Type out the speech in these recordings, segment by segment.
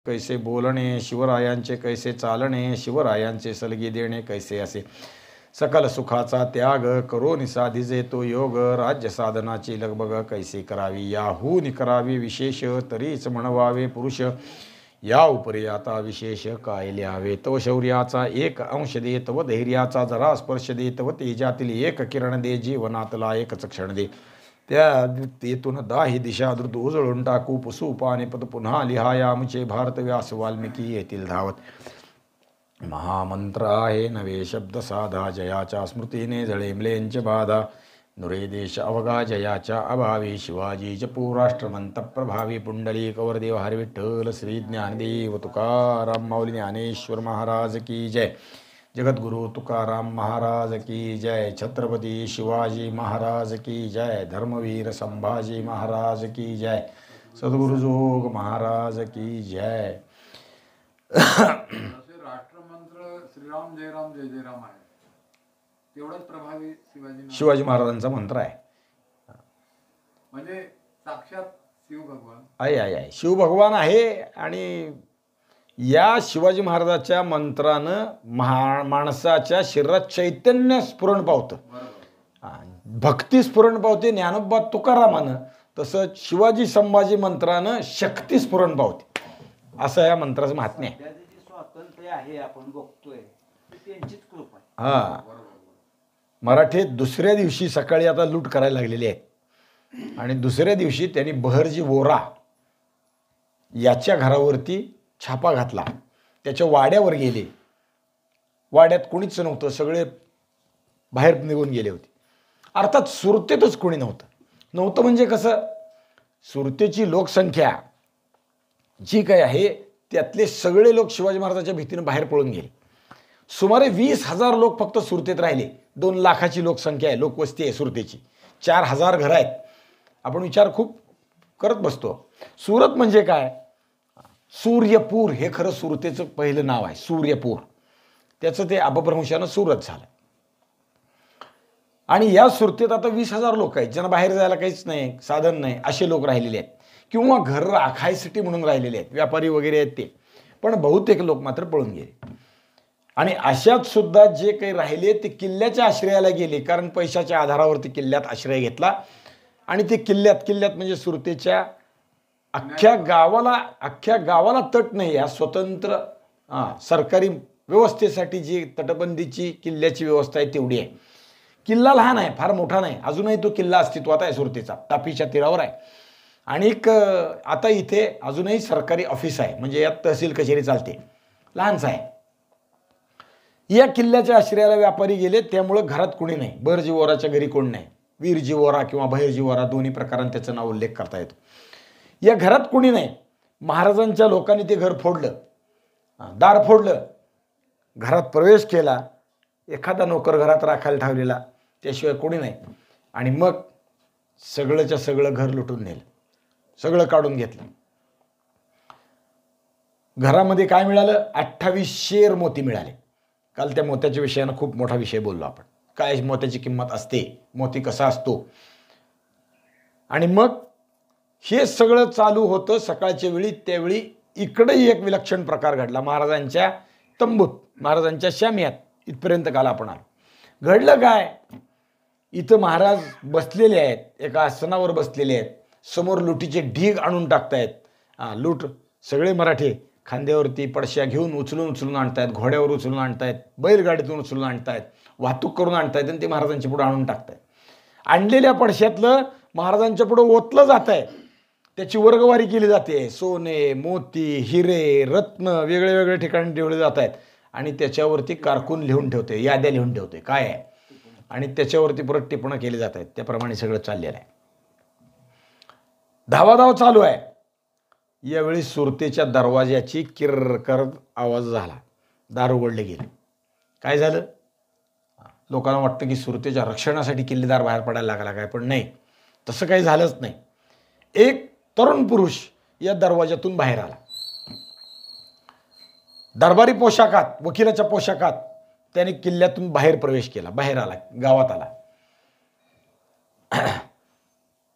कैसे बोलणे, शिवरायांचे कैसे चालणे, शिवरायांचे सलगी देणे कैसे असे. सकल सुखाचा त्याग करो साधिजे तो योग, राज्य साधनाची लगबग कैसे करावी. याहून करावी विशेष तरीच म्हणवावे पुरुष, या उपरी आता विशेष काय लिहावे. तव शौर्याचा एक अंश दे, तव धैर्याचा जरा स्पर्श दे, तव तेजातील एक किरण दे, जीवनातला एकच क्षण दे. त्या तेथून दाही दिशा द्रुत उजळून टाकू, पुसू पानिपत पुन्हा लिहाया आमचे भारत व्यास वाल्मिकी येतील धावत. महामंत्र आहे नवे शब्द साधा, जयाच्या स्मृतीने जळेमलेंच बाधा. नुरे देश अवघा जयाच्या अभावी, शिवाजी जपू राष्ट्रमंत प्रभावी. पुंडलिक कवरदेव हरी विठ्ठल श्री ज्ञानदेव तुकाराम माऊली ज्ञानेश्वर महाराज की जय. जगद्गुरु तुकाराम महाराज की जय. छत्रपती शिवाजी महाराज की जय. धर्मवीर संभाजी महाराज की जय. सद्गुरुजोग महाराज की जय. राष्ट्रमंत्र श्रीराम जय राम जय जय राम आहे, तेवढाच प्रभावी शिवाजी महाराजांचा मंत्र आहे. म्हणजे साक्षात शिव भगवान आहे शिव भगवान आहे. आणि या शिवाजी महाराजाच्या मंत्रानं माणसाच्या शरीरात चैतन्य स्फुरण पावतं, भक्ती स्फुरण पावते. ज्ञानोबा तुकारामानं तसं शिवाजी संभाजी मंत्रानं शक्ती स्फुरण पावते. असं या मंत्राचं महात्म्य आहे. स्वातंत्र्य आहे आपण बघतोय त्यांचीच कृपा. हा, मराठे दुसऱ्या दिवशी सकाळी आता लूट करायला लागलेली आहेत. आणि दुसऱ्या दिवशी त्यांनी बहरजी वोरा याच्या घरावरती छापा घातला. त्याच्या वाड्यावर गेले. वाड्यात कोणीच नव्हतं, सगळे बाहेर निघून गेले होते. अर्थात सुरतेतच कोणी नव्हतं म्हणजे कसं, सुरतेची लोकसंख्या जी काही आहे त्यातले सगळे लोक शिवाजी महाराजांच्या भीतीने बाहेर पळून गेले. सुमारे 20,000 लोक फक्त सुरतेत राहिले. 2 लाखाची लोकसंख्या आहे, लोकवस्ती आहे सुरतेची. 4,000 घरं आहेत. आपण विचार खूप करत बसतो. सुरत म्हणजे काय? सूर्यपूर हे खरं सुरतेचं पहिलं नाव आहे, सूर्यपूर. त्याचं ते अपभ्रंशानं सुरत झालं. आणि या सुरतेत आता 20,000 लोक आहेत, ज्यांना बाहेर जायला काहीच नाही, साधन नाही, असे लोक राहिलेले आहेत. किंवा घर राखायसाठी म्हणून राहिलेले आहेत, व्यापारी वगैरे आहेत ते. पण बहुतेक लोक मात्र पळून गेले. आणि अशात सुद्धा जे काही राहिले ते किल्ल्याच्या आश्रयाला गेले, कारण पैशाच्या आधारावरती किल्ल्यात आश्रय घेतला. आणि ते किल्ल्यात म्हणजे सुरतेच्या अख्ख्या गावाला तट नाही. या स्वतंत्र सरकारी व्यवस्थेसाठी जी तटबंदीची किल्ल्याची व्यवस्था आहे तेवढी आहे. किल्ला लहान आहे, फार मोठा नाही. अजूनही तो किल्ला अस्तित्वात आहे सुरतेचा, तापीच्या तीरावर आहे. आणि आता इथे अजूनही सरकारी ऑफिस आहे, म्हणजे यात तहसील कचेरी चालते, लहानच आहे. या किल्ल्याच्या आश्रयाला व्यापारी गेले, त्यामुळं घरात कोणी नाही. बहरजी वोराच्या घरी कोण नाही. वीरजी वोरा किंवा बहिरजी वोरा दोन्ही प्रकारांत त्याचं नाव उल्लेख करता येतो. या घरात कोणी नाही. महाराजांच्या लोकांनी ते घर फोडलं, दार फोडलं, घरात प्रवेश केला. एखादा नोकर घरात राखायला ठेवलेला, त्याशिवाय कोणी नाही. आणि मग सगळंच्या सगळं घर लुटून नेलं, सगळं काढून घेतलं. घरामध्ये काय मिळालं? 28 शेर मोती मिळाले. काल त्या मोत्याच्या विषयानं खूप मोठा विषय बोललो आपण, काय मोत्याची किंमत असते, मोती कसा असतो. आणि मग हे सगळं चालू होतं सकाळच्या वेळी. त्यावेळी इकडेही एक विलक्षण प्रकार घडला. महाराजांच्या तंबूत, महाराजांच्या शामियात इथपर्यंत काल आपण आलो. घडलं काय? इथं महाराज बसलेले आहेत, एका आसनावर बसलेले आहेत. समोर लुटीचे ढीग आणून टाकतायत. लूट सगळे मराठे खांद्यावरती पडश्या घेऊन उचलून आणतायत, घोड्यावर उचलून आणतायत, बैलगाडीतून उचलून आणतायत, वाहतूक करून आणतायत आणि ते महाराजांच्या पुढे आणून टाकतायत. आणलेल्या पडश्यातलं महाराजांच्या पुढे ओतलं जात आहे. त्याची वर्गवारी केली जाते. सोने, मोती, हिरे, रत्न वेगळे वेगळे ठिकाणी ठेवले जात आहेत. आणि त्याच्यावरती कारकून लिहून ठेवते, याद्या लिहून ठेवते काय आहे. आणि त्याच्यावरती परत टिपणं केली जात आहेत. त्याप्रमाणे सगळं चाललेलं आहे. धावाधाव चालू आहे. यावेळी सुरतेच्या दरवाजाची किर्र करत आवाज झाला. दार उघडले गेले. काय झालं? लोकांना वाटतं की सुरतेच्या रक्षणासाठी किल्लेदार बाहेर पडायला लागला काय, पण नाही, तसं काही झालंच नाही. एक तरुण पुरुष या दरवाजातून बाहेर आला. दरबारी पोशाखात, वकिलाच्या पोशाखात त्याने किल्ल्यातून बाहेर प्रवेश केला, बाहेर आला, गावात आला.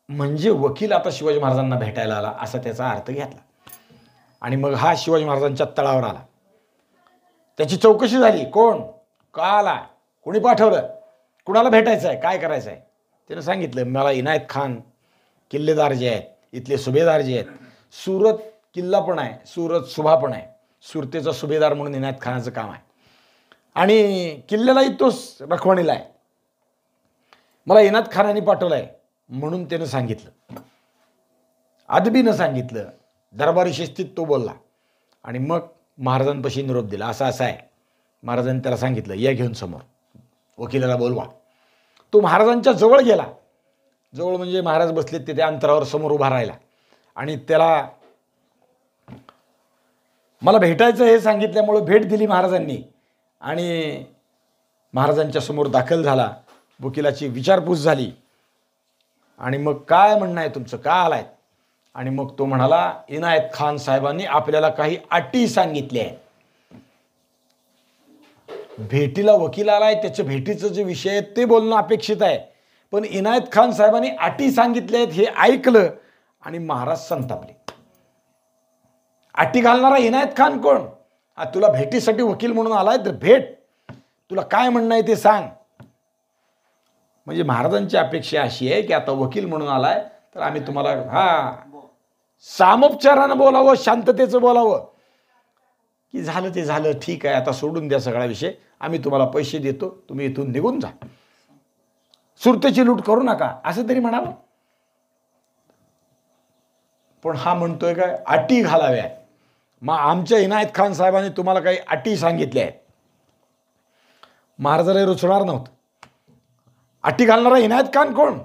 म्हणजे वकील आता शिवाजी महाराजांना भेटायला आला असा त्याचा अर्थ घेतला. आणि मग हा शिवाजी महाराजांच्या तळावर आला. त्याची चौकशी झाली. कोण, का आला, कोणी पाठवलं, कुणाला भेटायचं आहे, काय करायचं आहे. त्यानं सांगितलं, मला इनायत खान किल्लेदार जे आहेत, इथले सुभेदार जे आहेत, सुरत किल्ला पण आहे, सुरत सुभा पण आहे, सुरतेचा सुभेदार म्हणून इनायत खानाचं काम आहे आणि किल्ल्यालाही तोच रखवाणीला आहे. मला इनायत खानाने पाठवलं आहे म्हणून त्यानं सांगितलं, अदबीनं सांगितलं, दरबारी शिस्तीत तो बोलला. आणि मग महाराजांपाशी निरोप दिला, असं असं आहे. महाराजांनी त्याला सांगितलं, या घेऊन समोर, वकिलाला बोलवा. तो महाराजांच्या जवळ गेला. जवळ म्हणजे महाराज बसलेत तिथे अंतरावर समोर उभा राहिला आणि त्याला मला भेटायचं हे सांगितल्यामुळं भेट दिली महाराजांनी आणि महाराजांच्या समोर दाखल झाला. वकिलाची विचारपूस झाली आणि मग काय म्हणणं आहे तुमचं, का आलाय. आणि मग तो म्हणाला, इनायत खान साहेबांनी आपल्याला काही अटी सांगितल्या आहेत. भेटीला वकील आलाय, त्याच्या भेटीचं जे विषय आहेत ते बोलणं अपेक्षित आहे, पण इनायत खान साहेबांनी अटी सांगितल्या आहेत हे ऐकलं आणि महाराज संतापले. अटी घालणारा इनायत खान कोण, तुला भेटीसाठी वकील म्हणून आलाय तर भेट, तुला काय म्हणणं आहे ते सांग. म्हणजे महाराजांची अपेक्षा अशी आहे की आता वकील म्हणून आलाय तर आम्ही तुम्हाला सामोपचारानं बोलावं, शांततेचं बोलावं, की झालं ते झालं, ठीक आहे, आता सोडून द्या सगळा विषय, आम्ही तुम्हाला पैसे देतो, तुम्ही इथून निघून जा, सुरतेची लूट करू नका, असं तरी म्हणावं. पण हा म्हणतोय काय, अटी घालाव्या. मग आमच्या इनायत खान साहेबांनी तुम्हाला काही अटी सांगितल्या आहेत. महाराजाला रुचणार नव्हतं. अटी घालणारा इनायत खान कोण,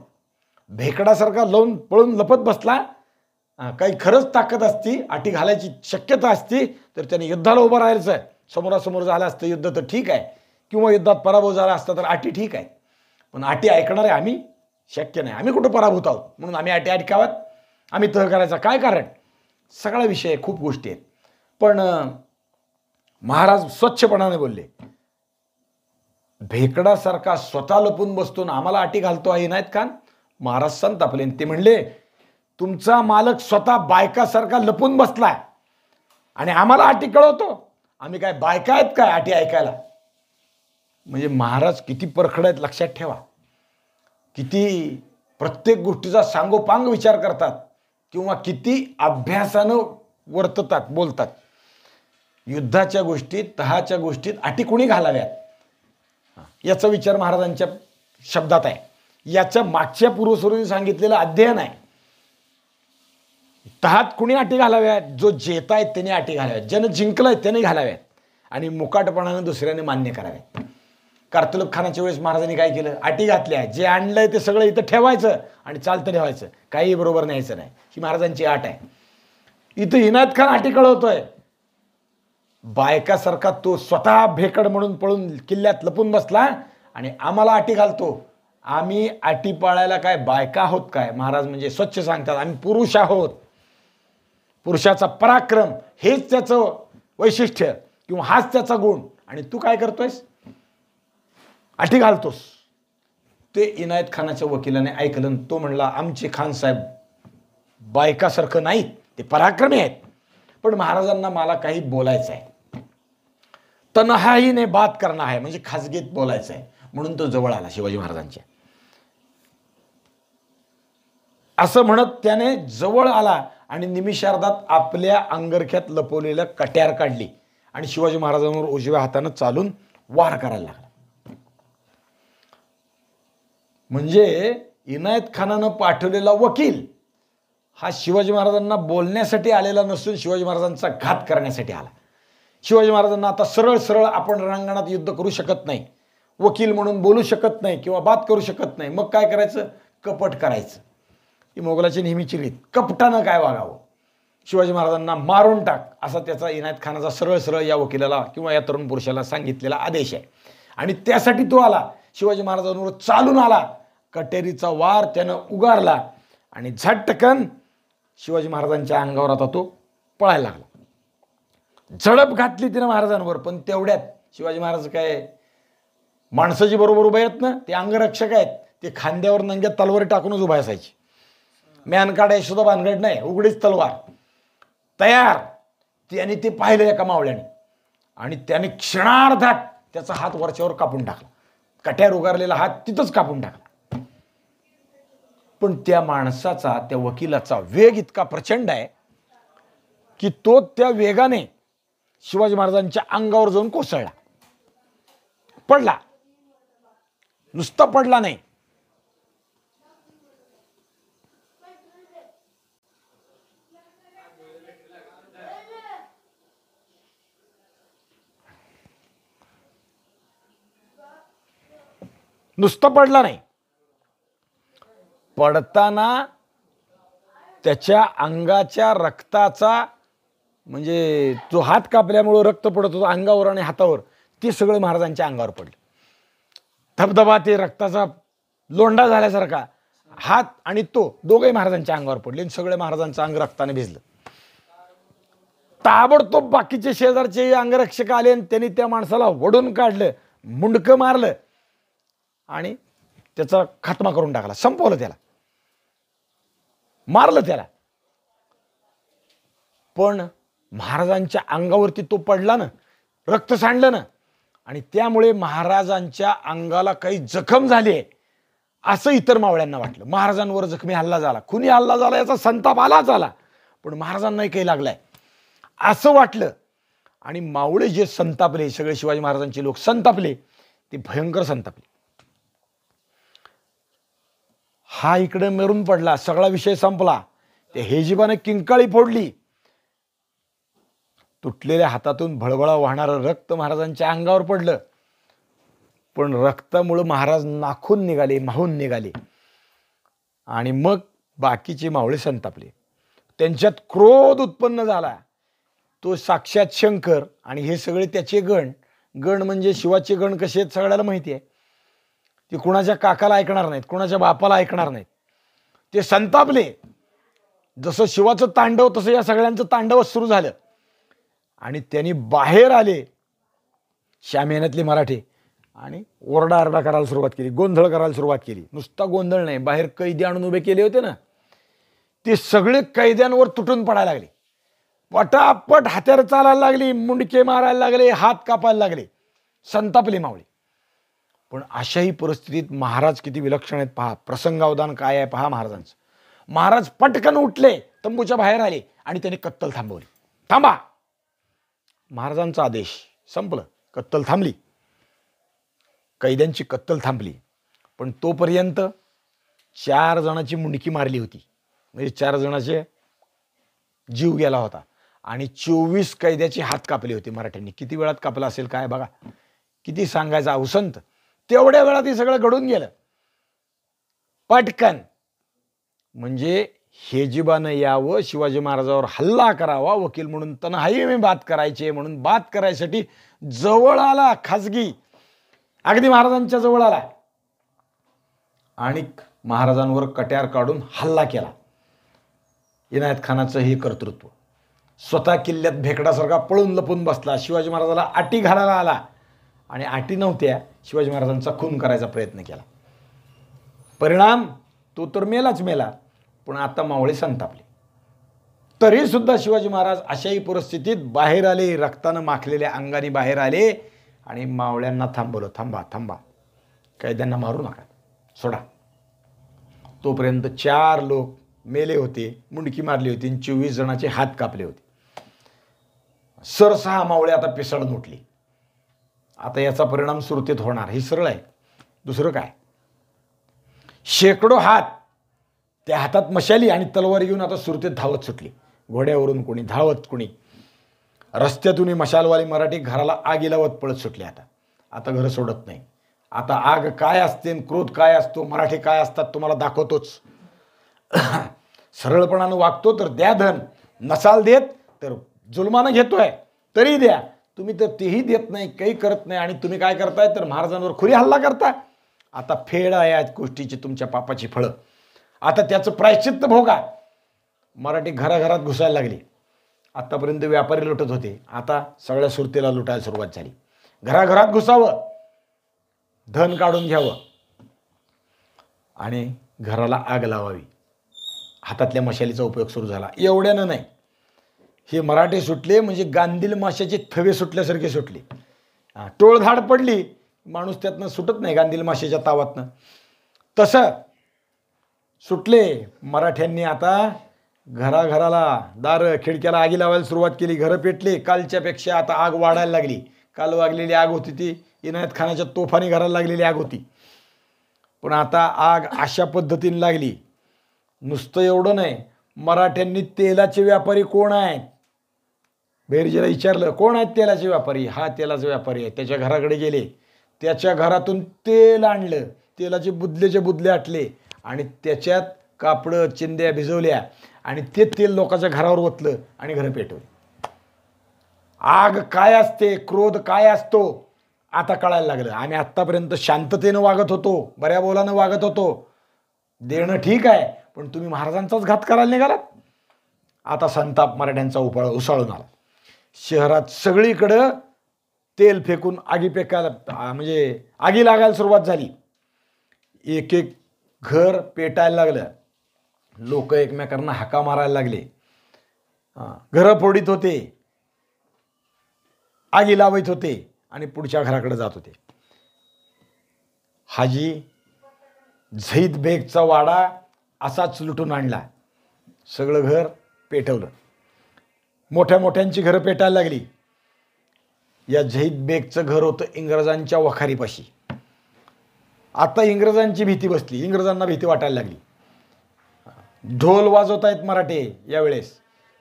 भेकडासारखा लावून पळून लपत बसला. काही खरंच ताकद असती, अटी घालायची शक्यता असती तर त्याने युद्धाला उभं राहायचं आहे. समोरासमोर झालं असतं युद्ध तर ठीक आहे, किंवा युद्धात पराभव झाला असता तर अटी ठीक आहे, पण अटी ऐकणारे आम्ही शक्य नाही. आम्ही कुठं पराभूत आहोत म्हणून आम्ही अटी ऐकाव्यात, आम्ही तह करायचा काय कारण. सगळा विषय खूप गोष्टी आहेत. पण महाराज स्वच्छपणाने बोलले, भेकडासारखा स्वतः लपून बसतो ना आम्हाला अटी घालतो आहे इनायत खान. महाराज संतापले. ते म्हणले, तुमचा मालक स्वतः बायकासारखा लपून बसलाय आणि आम्हाला अटी कळवतो, आम्ही काय बायका आहेत काय अटी ऐकायला. म्हणजे महाराज किती परखड आहेत लक्षात ठेवा, किती प्रत्येक गोष्टीचा सांगोपांग विचार करतात किंवा किती अभ्यासानं वर्ततात, बोलतात. युद्धाच्या गोष्टीत, तहाच्या गोष्टीत अटी कोणी घालाव्यात याचा विचार महाराजांच्या शब्दात आहे. याच्या मागच्या पूर्वसुरूंनी सांगितलेलं अध्ययन आहे. तहात कुणी अटी घालाव्यात, जो जेत आहेत त्याने अटी घालाव्यात, ज्यानं जिंकलंय त्याने घालाव्यात आणि मुकाटपणानं दुसऱ्याने मान्य कराव्यात. कार्तलूक खानाच्या वेळेस महाराजांनी काय केलं, अटी घातल्या, जे आणलंय ते सगळं इथं ठेवायचं आणि चालतं ठेवायचं, काही बरोबर न्यायचं नाही, ही महाराजांची अट आहे. इथं इनायत खान अटी कळवतोय, बायकासारखा तो स्वतः भेकड म्हणून पळून किल्ल्यात लपून बसला आणि आम्हाला अटी घालतो. आम्ही अटी पाळायला काय बायका आहोत काय. महाराज म्हणजे स्वच्छ सांगतात, आम्ही पुरुष आहोत. पुरुषाचा पराक्रम हेच त्याचं वैशिष्ट्य किंवा हाच त्याचा गुण. आणि तू काय करतोयस, अटी घालतोस. ते इनायत खानाच्या वकिलाने ऐकलं. तो म्हणला, आमचे खान साहेब बायकासारखं नाहीत, ते पराक्रमी आहेत, पण महाराजांना मला काही बोलायचं आहे, तन्हाईने बात करणं आहे, म्हणजे खाजगीत बोलायचं आहे. म्हणून तो जवळ आला शिवाजी महाराजांच्या. असं म्हणत त्याने जवळ आला आणि निमिषार्धात आपल्या अंगरख्यात लपवलेल्या कट्यार काढली आणि शिवाजी महाराजांवर उजव्या हातानं चालून वार करायला लागला. म्हणजे इनायत खानानं पाठवलेला वकील हा शिवाजी महाराजांना बोलण्यासाठी आलेला नसून शिवाजी महाराजांचा घात करण्यासाठी आला. शिवाजी महाराजांना आता सरळ सरळ आपण रणांगणात युद्ध करू शकत नाही, वकील म्हणून बोलू शकत नाही किंवा बात करू शकत नाही. मग काय करायचं, कपट करायचं. ही मोगलाची नेहमीची रीत. कपटानं काय वागावं, शिवाजी महाराजांना मारून टाक, असा त्याचा इनायत खानाचा सरळ सरळ या वकिलाला किंवा या तरुण पुरुषाला सांगितलेला आदेश आहे. आणि त्यासाठी तो आला, शिवाजी महाराजांवर चालून आला, कटेरीचा वार त्यानं उगारला आणि झटकन शिवाजी महाराजांच्या अंगावर आता तो पळायला लागला. झडप घातली तिनं महाराजांवर, पण तेवढ्यात शिवाजी महाराज काय माणसाची बरोबर उभे आहेत ना, ते अंगरक्षक आहेत, ते खांद्यावर नंग्या तलवारी टाकूनच उभा असायची. म्यान काढायची सुद्धा भानगड नाही, उघडीच तलवार तयार. त्याने ते पाहिलं एका मावळ्याने आणि त्याने क्षणार्धात त्याचा हात वरच्यावर कापून टाकला. कट्यार उगारलेला हात तिथंच कापून टाकला. पण त्या माणसाचा, त्या वकिलाचा वेग इतका प्रचंड आहे की तो त्या वेगाने शिवाजी महाराजांच्या अंगावर जाऊन कोसळला. पडला, नुसता पडला नाही, नुसतं पडला नाही, पडताना त्याच्या अंगाच्या रक्ताचा, म्हणजे जो हात कापल्यामुळं रक्त पडत होतं अंगावर आणि हातावर, ते सगळं महाराजांच्या अंगावर पडलं. धबधबा, ते रक्ताचा लोंढा झाल्यासारखा हात आणि तो दोघे महाराजांच्या अंगावर पडले आणि सगळे महाराजांचं अंग रक्ताने भिजलं. ताबडतोब बाकीचे शेजारचे अंगरक्षक आले आणि त्यांनी त्या माणसाला वडून काढलं, मुंडकं मारलं आणि त्याचा खात्मा करून टाकला, संपवलं, त्याला मारलं त्याला. पण महाराजांच्या अंगावरती तो पडला ना, रक्त सांडलं ना, आणि त्यामुळे महाराजांच्या अंगाला काही जखम झाली आहे असं इतर मावळ्यांना वाटलं. महाराजांवर जखमी हल्ला झाला, खुनी हल्ला झाला, याचा संताप आलाच आला, पण महाराजांनाही काही लागलाय असं वाटलं. आणि मावळे जे संतापले, सगळे शिवाजी महाराजांचे लोक संतापले, ते भयंकर संतापले. हा इकडे मरून पडला, सगळा विषय संपला. त्या हेजिबाने किंकाळी फोडली, तुटलेल्या हातातून भळभळा वाहणारं रक्त महाराजांच्या अंगावर पडलं. पण रक्तामुळे महाराज नाखून निघाले, माहून निघाले. आणि मग बाकीचे मावळे संतापले, त्यांच्यात क्रोध उत्पन्न झाला. तो साक्षात शंकर आणि हे सगळे त्याचे गण. गण म्हणजे शिवाचे गण कसे आहेत सगळ्याला माहिती आहे. ते कुणाच्या काकाला ऐकणार नाहीत, कुणाच्या बापाला ऐकणार नाहीत. ते संतापले. जसं शिवाचं तांडव तसं या सगळ्यांचं तांडवच सुरू झालं. आणि त्यांनी बाहेर आले शामियान्यातले मराठे आणि ओरडाआरडा करायला सुरुवात केली, गोंधळ करायला सुरुवात केली. नुसता गोंधळ नाही, बाहेर कैदी आणून उभे केले होते ना, ते सगळे कैद्यांवर तुटून पडायला लागले. पटापट हत्यार चालायला लागली, मुंडके मारायला लागले, हात कापायला लागले. संतापले मावळे. पण अशाही परिस्थितीत महाराज किती विलक्षण आहेत पहा. प्रसंगावधान काय आहे पहा महाराजांचं. महाराज पटकन उठले, तंबूच्या बाहेर आले आणि त्यांनी कत्तल थांबवली. थांबा, महाराजांचा आदेश. संपलं, कत्तल थांबली, कैद्यांची कत्तल थांबली. पण तोपर्यंत 4 जणांची मुंडकी मारली होती, म्हणजे 4 जणांचे जीव गेला होता आणि 24 कैद्याचे हात कापले होते मराठ्यांनी. किती वेळात कापला असेल काय बघा, किती सांगायचा उसंत. तेवढ्या वेळात हे सगळं घडून गेलं पटकन. म्हणजे हेजिबानं यावं, शिवाजी महाराजावर हल्ला करावा, वकील म्हणून तन्हाई में बात करायचे म्हणून बात करायसाठी जवळ आला, खाजगी अगदी महाराजांच्या जवळ आला आणि महाराजांवर कट्यार काढून हल्ला केला. इनायत खानाचं हे कर्तृत्व. स्वतः किल्ल्यात भेकडासारखा पळून लपून बसला, शिवाजी महाराजाला आटी घालायला आला आणि आटी नव्हत्या, शिवाजी महाराजांचा खून करायचा प्रयत्न केला. परिणाम तो तर मेलाच मेला. पण आता मावळे संतापले. तरी सुद्धा शिवाजी महाराज अशाही परिस्थितीत बाहेर आले, रक्तानं माखलेल्या अंगाने बाहेर आले आणि मावळ्यांना थांबवलं. थांबा थांबा, कैद्यांना मारू नका, सोडा. तोपर्यंत 4 लोक मेले होते, मुंडकी मारली होती, 24 जणांचे हात कापले होते. सरसहा मावळे आता पिसळून उठली. आता याचा परिणाम सुरतेत होणार, हे सरळ आहे, दुसरं काय. शेकडो हात, त्या हातात मशाली आणि तलवार घेऊन आता सुरतेत धावत सुटली. घोड्यावरून कोणी धावत, कोणी रस्त्यातून मशालवाली मराठी घराला आगी लावत पळत सुटले. आता घर सोडत नाही. आता आग काय असते, क्रोध काय असतो, मराठी काय असतात तुम्हाला दाखवतोच. सरळपणानं वागतो तर द्या धन, नसाल देत तर जुलमानं घेतोय तरी द्या. तुम्ही तर तेही देत नाही, काही करत नाही आणि तुम्ही काय करताय तर महाराजांवर खुरी हल्ला करता. आता फेड आहे या गोष्टीची, तुमच्या पापाची फळं. आता त्याचं प्रायश्चित्त भोगा. मराठी घराघरात घुसायला लागली. आतापर्यंत व्यापारी लुटत होते, आता सगळ्या सुरतेला लुटायला सुरुवात झाली. घराघरात घुसावं, धन काढून घ्यावं आणि घराला आग लावावी. हातातल्या मशालीचा उपयोग सुरू झाला. एवढ्यानं नाही, हे मराठे सुटले म्हणजे गांधील माशाचे थवे सुटल्यासारखे सुटले. टोळधाड पडली, माणूस त्यातनं सुटत नाही गांधील माशाच्या तावातनं. तसं सुटले मराठ्यांनी. आता घराघराला दार खिडक्याला आगी लावायला सुरुवात केली. घरं पेटले. कालच्यापेक्षा आता आग वाढायला लागली. काल वागलेली आग होती ती इनायत खानाच्या तोफाने घराला लागलेली आग होती. पण आता आग अशा पद्धतीने लागली. नुसतं एवढं नाही, मराठ्यांनी तेलाचे व्यापारी कोण आहेत, बेरजेला विचारलं कोण आहेत तेलाचे व्यापारी. हा तेलाचा व्यापारी आहे. त्याच्या घराकडे गेले. त्याच्या घरातून तेल आणलं. तेलाचे बुदलेचे बुदले आटले आणि त्याच्यात कापडं चिंध्या भिजवल्या आणि ते तेल लोकांच्या घरावर ओतलं आणि घरं पेटवली. आग काय असते, क्रोध काय असतो आता कळायला लागलं. आम्ही आत्तापर्यंत शांततेनं वागत होतो, बऱ्या बोलानं वागत होतो, देणं ठीक आहे, पण तुम्ही महाराजांचाच घात करायला निघालात. आता संताप मराठ्यांचा उसळून आला. शहरात सगळीकडं तेल फेकून आगी पेकायला म्हणजे आगी लागायला सुरुवात झाली. एक एक घर पेटायला लागलं. लोक एकमेकांना हाका मारायला लागले. घरं फोडीत होते, आगी लावत होते आणि पुढच्या घराकडे जात होते. हाजी झैद बेगचा वाडा असाच लुटून आणला. सगळं घर पेटवलं. मोठ्या मोठ्यांची घरं पेटायला लागली. या झैद बेगचं घर होतं इंग्रजांच्या वखारीपाशी. आता इंग्रजांची भीती बसली. इंग्रजांना भीती वाटायला लागली. ढोल वाजवत आहेत मराठे यावेळेस.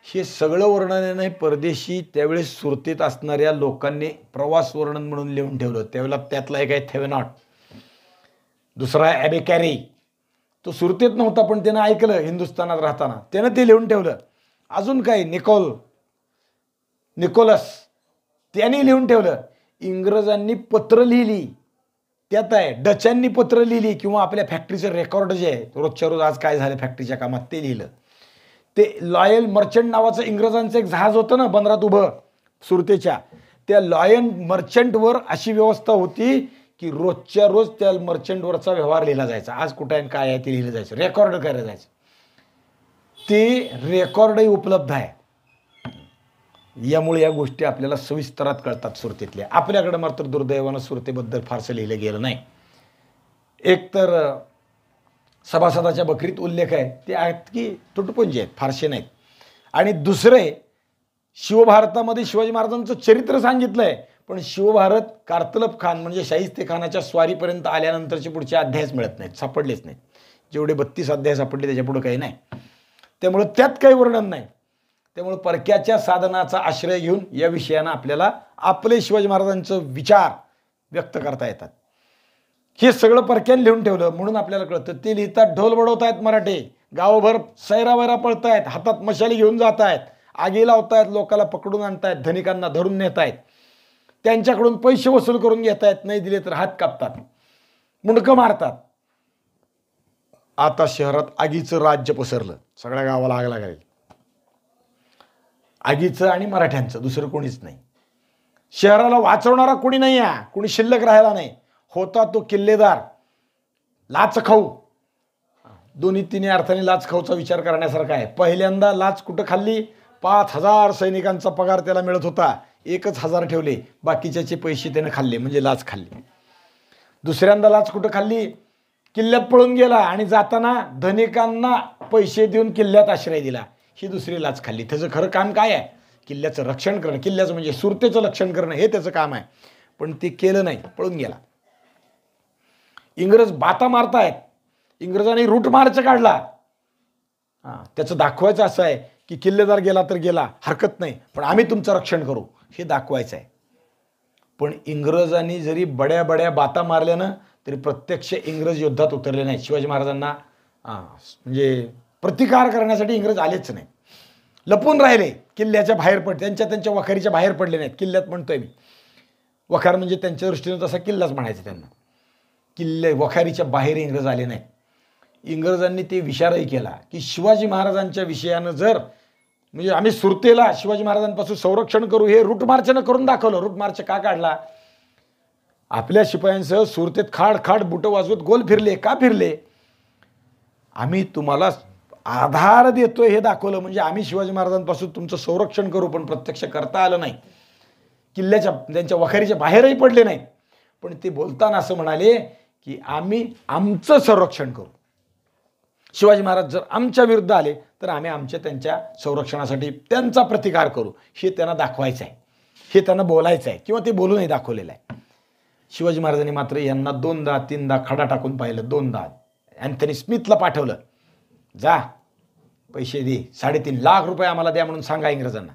हे सगळं वर्णन नाही परदेशी त्यावेळेस सुरतेत असणाऱ्या लोकांनी प्रवास वर्णन म्हणून लिहून ठेवलं. त्यावेळेला त्यातला एक आहे थेवेनॉट, दुसरा आहे ॲबे कॅरी. तो सुरतेत नव्हता पण त्यानं ऐकलं हिंदुस्थानात राहताना, त्यानं ते लिहून ठेवलं. अजून काय निकोलस त्यांनी लिहून ठेवलं. इंग्रजांनी पत्र लिहिली त्यात आहे. डचांनी पत्र लिहिली किंवा आपल्या फॅक्टरीचं रेकॉर्ड जे आहे रोजच्या रोज आज काय झालं फॅक्टरीच्या कामात ते लिहिलं. ते लॉयल मर्चंट नावाचं इंग्रजांचं एक जहाज होतं ना बंदरात उभं सुरतेच्या, त्या लॉयल मर्चंटवर अशी व्यवस्था होती की रोजच्या रोज त्या मर्चंटवरचा व्यवहार लिहिला जायचा. आज कुठं आहे काय आहे ते लिहिलं जायचं, रेकॉर्ड करायला जायचं. ते रेकॉर्डही उपलब्ध आहे. यामुळे या गोष्टी आपल्याला सविस्तरात कळतात सुरतेतल्या. आपल्याकडे मात्र दुर्दैवानं सुरतेबद्दल फारसं लिहिलं गेलं नाही. एक तर सभासदाच्या बकरीत उल्लेख आहे ते आहेत की तुटपुंजे आहेत, फारसे नाहीत. आणि दुसरे शिवभारतामध्ये शिवाजी महाराजांचं चरित्र सांगितलं आहे, पण शिवभारत कारतलब खान म्हणजे शाहिस्ते खानाच्या स्वारीपर्यंत आल्यानंतरचे पुढचे अध्यायच मिळत नाहीत, सापडलेच नाहीत. जेवढे 32 अध्याय सापडले त्याच्यापुढे काही नाही. त्यामुळं त्यात काही वर्णन नाही. त्यामुळे परक्याच्या साधनाचा आश्रय घेऊन या विषयानं आपल्याला आपले शिवाजी महाराजांचं विचार व्यक्त करता येतात. हे सगळं परक्याने लिहून ठेवलं म्हणून आपल्याला कळतं. ते लिहितात ढोल बडवतायत मराठे, गावभर सैरावैरा पळतायत, हातात मशाली घेऊन जात आहेत, आगी लावतायत, लोकाला पकडून आणतायत, धनिकांना धरून नेत आहेत, त्यांच्याकडून पैसे वसूल करून घेत आहेत, नाही दिले तर हात कापतात, मुंडकं मारतात. आता शहरात आगीचं राज्य पसरलं. सगळ्या गावाला आग लागायची. आगीचं आणि मराठ्यांचं, दुसरं कोणीच नाही. शहराला वाचवणारा कोणी नाही आहे, कोणी शिल्लक राहिला नाही. होता तो किल्लेदार लाच खाऊ. दोन्ही तिन्ही अर्थाने लाच खाऊचा विचार करण्यासारखा आहे. पहिल्यांदा लाच कुठं खाल्ली, 5000 सैनिकांचा पगार त्याला मिळत होता, 1000 ठेवले, बाकीच्याचे पैसे त्याने खाल्ले म्हणजे लाच खाल्ली. दुसऱ्यांदा लाच कुठं खाल्ली, किल्ल्यात पळून गेला आणि जाताना धनिकांना पैसे देऊन किल्ल्यात आश्रय दिला, ही दुसरी लाच खाल्ली. त्याचं खरं काम काय आहे, किल्ल्याचं रक्षण करणं, किल्ल्याचं म्हणजे सुरतेचं रक्षण करणं हे त्याचं काम आहे. पण ते केलं नाही, पळून गेला. इंग्रज बाता मारतायत, इंग्रजांनी रूट मार्च काढला. त्याचं दाखवायचं असं आहे की किल्लेदार गेला तर गेला, हरकत नाही, पण आम्ही तुमचं रक्षण करू, हे दाखवायचं आहे. पण इंग्रजांनी जरी बड्या बड्या बाता मारल्यानं तरी प्रत्यक्ष इंग्रज युद्धात उतरले नाही. शिवाजी महाराजांना म्हणजे प्रतिकार करण्यासाठी इंग्रज आलेच नाही, लपून राहिले, किल्ल्याच्या बाहेर पडले, त्यांच्या वखारीच्या बाहेर पडले नाहीत. किल्ल्यात म्हणतोय मी, वखार म्हणजे त्यांच्या दृष्टीने तसा किल्लाच म्हणायचा त्यांना. वखारीच्या बाहेर इंग्रज आले नाहीत. इंग्रजांनी ते विचारही केला की शिवाजी महाराजांच्या विषयानं जर म्हणजे आम्ही सुरतेला शिवाजी महाराजांपासून संरक्षण करू, हे रूट मार्चनं करून दाखवलं. रूट मार्च का काढला, आपल्या शिपायांसह सुरतेत खाड खाड बुटं वाजवत गोल फिरले. का फिरले, आम्ही तुम्हाला आधार देतोय हे दाखवलं. म्हणजे आम्ही शिवाजी महाराजांपासून तुमचं संरक्षण करू, पण प्रत्यक्ष करता आलं नाही. किल्ल्याच्या त्यांच्या वखारीच्या बाहेरही पडले नाहीत, पण ते बोलताना असं म्हणाले की आम्ही आमचं संरक्षण करू. शिवाजी महाराज जर आमच्या विरुद्ध आले तर आम्ही त्यांच्या संरक्षणासाठी त्यांचा प्रतिकार करू. हे त्यांना दाखवायचं आहे, हे त्यांना बोलायचं आहे, किंवा ते बोलूनही दाखवलेलं आहे. शिवाजी महाराजांनी मात्र यांना 2दा 3दा खडा टाकून पाहिलं. 2दा अँथनी स्मिथला पाठवलं, जा पैसे दे, 3.5 लाख रुपये आम्हाला द्या म्हणून सांगा इंग्रजांना.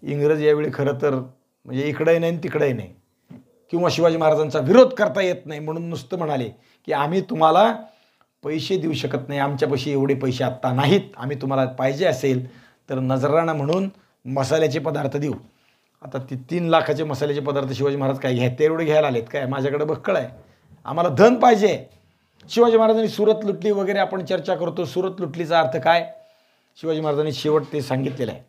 इंग्रज यावेळी खरं तर म्हणजे इकडंही नाही तिकडंही नाही, किंवा शिवाजी महाराजांचा विरोध करता येत नाही म्हणून नुसतं म्हणाले की आम्ही तुम्हाला पैसे देऊ शकत नाही, आमच्यापाशी एवढे पैसे आत्ता नाहीत, आम्ही तुम्हाला पाहिजे असेल तर नजराणा म्हणून मसाल्याचे पदार्थ देऊ. आता ती 3 लाखाचे मसाल्याचे पदार्थ शिवाजी महाराज काय ते एवढे घ्यायला आलेत काय? माझ्याकडे बक्कळ आहे, आम्हाला धन पाहिजे. शिवाजी महाराजांनी सुरत लुटली वगैरे आपण चर्चा करतो. सुरत लुटलीचा अर्थ काय? शिवाजी महाराजांनी शेवट ते सांगितलेलं आहे,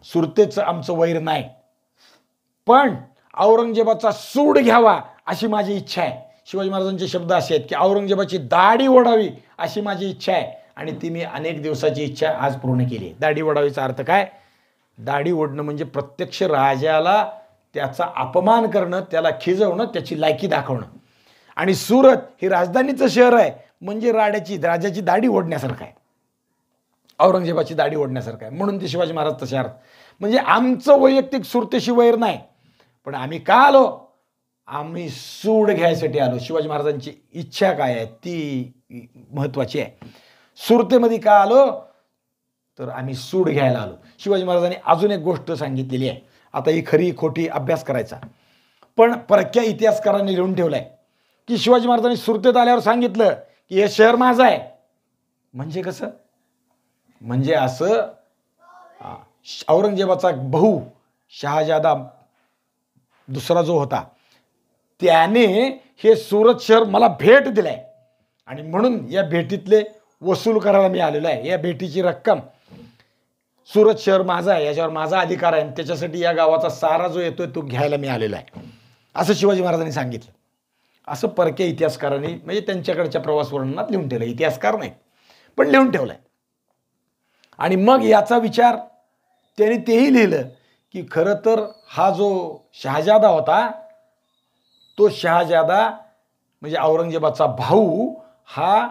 सुरतेचं आमचं वैर नाही, पण औरंगजेबाचा सूड घ्यावा अशी माझी इच्छा आहे. शिवाजी महाराजांचे शब्द असे आहेत की औरंगजेबाची दाढी ओढावी अशी माझी इच्छा आहे, आणि ती मी अनेक दिवसाची इच्छा आज पूर्ण केली आहे. दाढी ओढावीचा अर्थ काय? दाढी ओढणं म्हणजे प्रत्यक्ष राजाला त्याचा अपमान करणं, त्याला खिजवणं, त्याची लायकी दाखवणं. आणि सुरत हे राजधानीचं शहर आहे, म्हणजे राजाची दाढी ओढण्यासारखं आहे, औरंगजेबाची दाढी ओढण्यासारखं आहे. म्हणून ते शिवाजी महाराज तसे अर्थ. म्हणजे आमचं वैयक्तिक सुरतेशी वैर नाही, पण आम्ही का आलो? आम्ही सूड घ्यायसाठी आलो. शिवाजी महाराजांची इच्छा काय आहे ती महत्त्वाची आहे. सुरतेमध्ये का आलो? तर आम्ही सूड घ्यायला आलो. शिवाजी महाराजांनी अजून एक गोष्ट सांगितलेली आहे. आता ही खरी खोटी अभ्यास करायचा, पण परक्या इतिहासकारांनी लिहून ठेवलाय की शिवाजी महाराजांनी सुरतेत आल्यावर सांगितलं की हे शहर माझं आहे. म्हणजे कसं? म्हणजे असं औरंगजेबाचा भाऊ शहाजादा दुसरा जो होता त्याने हे सुरत शहर मला भेट दिलंय, आणि म्हणून या भेटीतले वसूल करायला मी आलेलो आहे. या भेटीची रक्कम, सुरत शहर माझं आहे, याच्यावर माझा अधिकार आहे, आणि त्याच्यासाठी या गावाचा सारा जो येतोय तो घ्यायला मी आलेलो आहे, असं शिवाजी महाराजांनी सांगितलं. असं परक्या इतिहासकारांनी म्हणजे त्यांच्याकडच्या प्रवास वर्णनात लिहून ठेवलं. इतिहासकार नाही पण लिहून ठेवलंय. आणि मग याचा विचार त्यांनी तेही लिहिलं की खरं तर हा जो शहाजादा होता, तो शहाजादा म्हणजे औरंगजेबाचा भाऊ, हा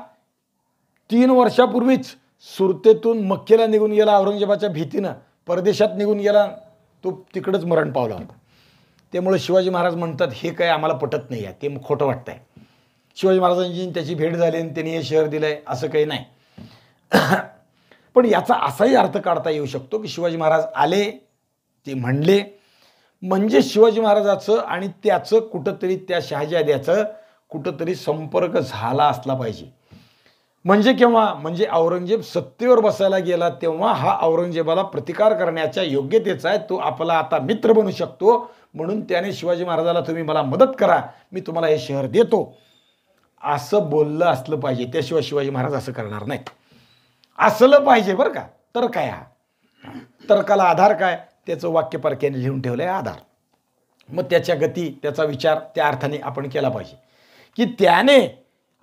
3 वर्षापूर्वीच सुरतेतून मक्केला निघून गेला. औरंगजेबाच्या भीतीनं परदेशात निघून गेला, तो तिकडंच मरण पावला होता. त्यामुळे शिवाजी महाराज म्हणतात हे काय आम्हाला पटत नाही आहे, ते खोटं वाटतंय. शिवाजी महाराजांची त्याची भेट झाली आणि त्यांनी हे शहर दिलंय असं काही नाही. पण याचा असाही अर्थ काढता येऊ शकतो की शिवाजी महाराज आले, ते म्हणले, म्हणजे शिवाजी महाराजाचं आणि त्याचं कुठंतरी त्या शहाजाद्याचं कुठंतरी संपर्क झाला असला पाहिजे. म्हणजे केव्हा? म्हणजे औरंगजेब सत्तेवर बसायला गेला तेव्हा हा औरंगजेबाला प्रतिकार करण्याच्या योग्यतेचा आहे, तो आपला आता मित्र बनू शकतो, म्हणून त्याने शिवाजी महाराजाला तुम्ही मला मदत करा, मी तुम्हाला हे शहर देतो, असं बोललं असलं पाहिजे. त्याशिवाय शिवाजी महाराज असं करणार नाहीत. असलं पाहिजे बरं का. तर काय? हा तर्काला आधार काय? त्याचं वाक्य परक्याने लिहून ठेवलंय आधार. मग त्याच्या गती, त्याचा विचार त्या अर्थाने आपण केला पाहिजे की त्याने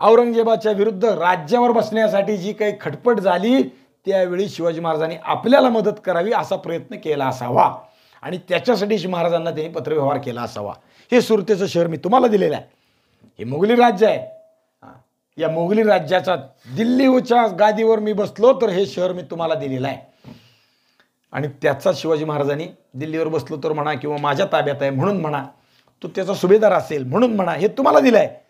औरंगजेबाच्या विरुद्ध राज्यावर बसण्यासाठी जी काही खटपट झाली त्यावेळी शिवाजी महाराजांनी आपल्याला मदत करावी असा प्रयत्न केला असावा, आणि त्याच्यासाठी महाराजांना त्यांनी पत्रव्यवहार केला असावा. हे सुरतेचं शहर मी तुम्हाला दिलेलं आहे, हे मोगली राज्य आहे, या मोगली राज्याचा दिल्लीच्या गादीवर मी बसलो तर हे शहर मी तुम्हाला दिलेलं आहे, आणि त्याचा शिवाजी महाराजांनी दिल्लीवर बसलो तर म्हणा किंवा माझ्या ताब्यात आहे म्हणून म्हणा, तो त्याचा सुभेदार असेल म्हणून म्हणा, हे तुम्हाला दिलं आहे.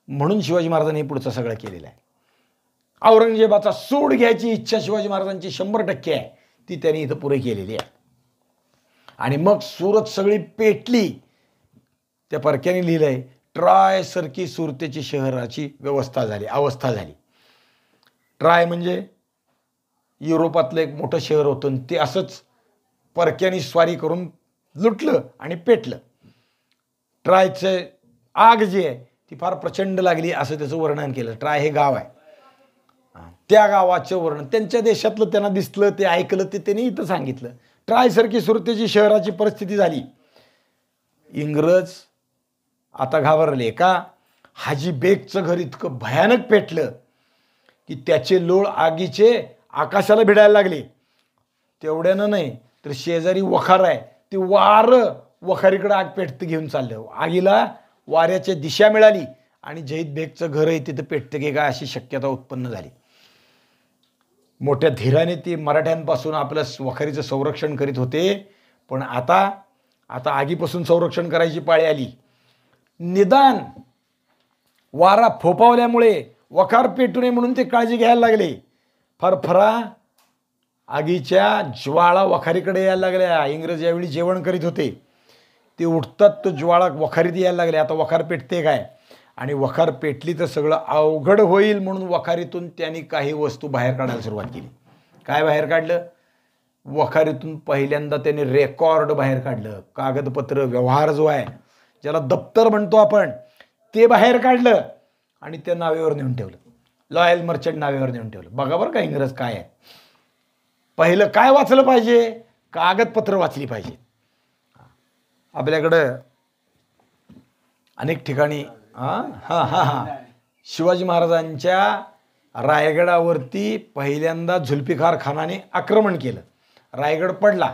म्हणून शिवाजी महाराजांनी हे पुढचं सगळं केलेलं आहे. औरंगजेबाचा सूड घ्यायची इच्छा शिवाजी महाराजांची 100% आहे, ती त्यांनी इथं पुरे केलेली आहे. आणि मग सुरत सगळी पेटली. त्या परक्याने लिहिलंय ट्राय सारखी सुरतेची शहराची अवस्था झाली. ट्राय म्हणजे युरोपातलं एक मोठं शहर होतं, ते असंच परक्यानी स्वारी करून लुटलं आणि पेटलं. ट्रायचं आग जी आहे ती फार प्रचंड लागली असं त्याचं वर्णन केलं. ट्राय हे गाव आहे, त्या गावाचं वर्णन त्यांच्या देशातलं त्यांना दिसलं, ते ऐकलं, ते त्यांनी इथं सांगितलं. ट्राय सारखी सुरतेची शहराची परिस्थिती झाली. इंग्रज आता घाबरले का? हाजी बेगचं घर इतकं भयानक पेटलं की त्याचे लोळ आगीचे आकाशाला भिडायला लागले. तेवढ्यानं नाही तर शेजारी वखार आहे ते वारं वखारीकडे आग पेटतं घेऊन चाललं. आगीला वाऱ्याची दिशा मिळाली आणि जहीद बेगचं घरही तिथं पेटतं की काय अशी शक्यता उत्पन्न झाली. मोठ्या धीराने ती मराठ्यांपासून आपलं वखारीचं संरक्षण करीत होते. पण आता आगीपासून संरक्षण करायची पाळी आली. निदान वारा फोपावल्यामुळे वखार पेटू नये म्हणून ते काळजी घ्यायला लागले. फरफरा आगीच्या ज्वाळा वखारीकडे यायला लागल्या. इंग्रज यावेळी जेवण करीत होते. ते उठतात तो ज्वाळा वखारीत यायला लागले. आता वखार पेटते काय आणि वखार पेटली तर सगळं अवघड होईल म्हणून वखारीतून त्यांनी काही वस्तू बाहेर काढायला सुरुवात केली. काय बाहेर काढलं? वखारीतून पहिल्यांदा त्यांनी रेकॉर्ड बाहेर काढलं. कागदपत्र व्यवहार जो आहे ज्याला दप्तर म्हणतो आपण ते बाहेर काढलं आणि त्या नावेवर नेऊन ठेवलं. लॉयल मर्चंट नावेवर नेऊन ठेवलं. बघा बरं का इंग्रज काय आहे. पहिलं काय वाचलं पाहिजे? कागदपत्र वाचली पाहिजे. आपल्याकडं अनेक ठिकाणी शिवाजी महाराजांच्या रायगडावरती पहिल्यांदा जुल्फिकार खानाने आक्रमण केलं. रायगड पडला.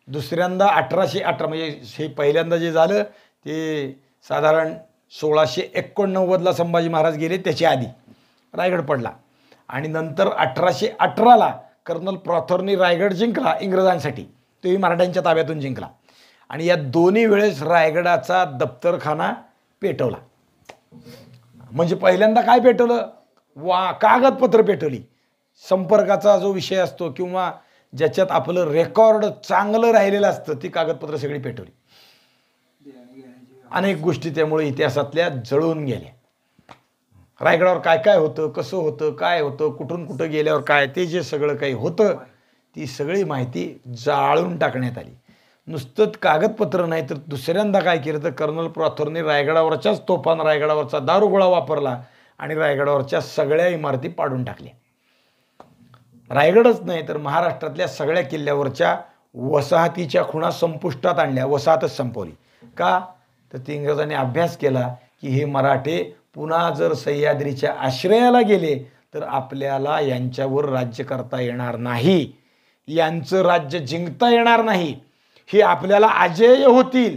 दुसऱ्यांदा 1818 म्हणजे हे पहिल्यांदा जे झालं ते साधारण 1689ला संभाजी महाराज गेले. त्याच्या आधी रायगड पडला आणि नंतर 1818ला कर्नल प्रॉथरनी रायगड जिंकला इंग्रजांसाठी. तोही मराठ्यांच्या ताब्यातून जिंकला आणि या दोन्ही वेळेस रायगडाचा दप्तरखाना पेटवला. म्हणजे पहिल्यांदा काय पेटवलं? कागदपत्र पेटवली. संपर्काचा जो विषय असतो किंवा ज्याच्यात आपलं रेकॉर्ड चांगलं राहिलेलं असतं ती कागदपत्र सगळी पेटवली. अनेक गोष्टी त्यामुळे इतिहासातल्या जळून गेल्या. रायगडावर काय काय होतं, कसं होतं, काय होतं, कुठून कुठं गेल्यावर काय, ते जे सगळं काही होतं ती सगळी माहिती जाळून टाकण्यात आली. नुसतं कागदपत्र नाही तर दुसऱ्यांदा काय केलं तर कर्नल प्रॉथरने रायगडावरच्याच तोफान रायगडावरचा दारुगोळा वापरला आणि रायगडावरच्या सगळ्या इमारती पाडून टाकल्या. रायगडच नाही तर महाराष्ट्रातल्या सगळ्या किल्ल्यावरच्या वसाहतीच्या खुणा संपुष्टात आणल्या. वसाहतच संपवली. का? तर ते इंग्रजांनी अभ्यास केला की हे मराठे पुन्हा जर सह्याद्रीच्या आश्रयाला गेले तर आपल्याला यांच्यावर राज्य करता येणार नाही, यांचं राज्य जिंकता येणार नाही, हे आपल्याला अजेय होतील.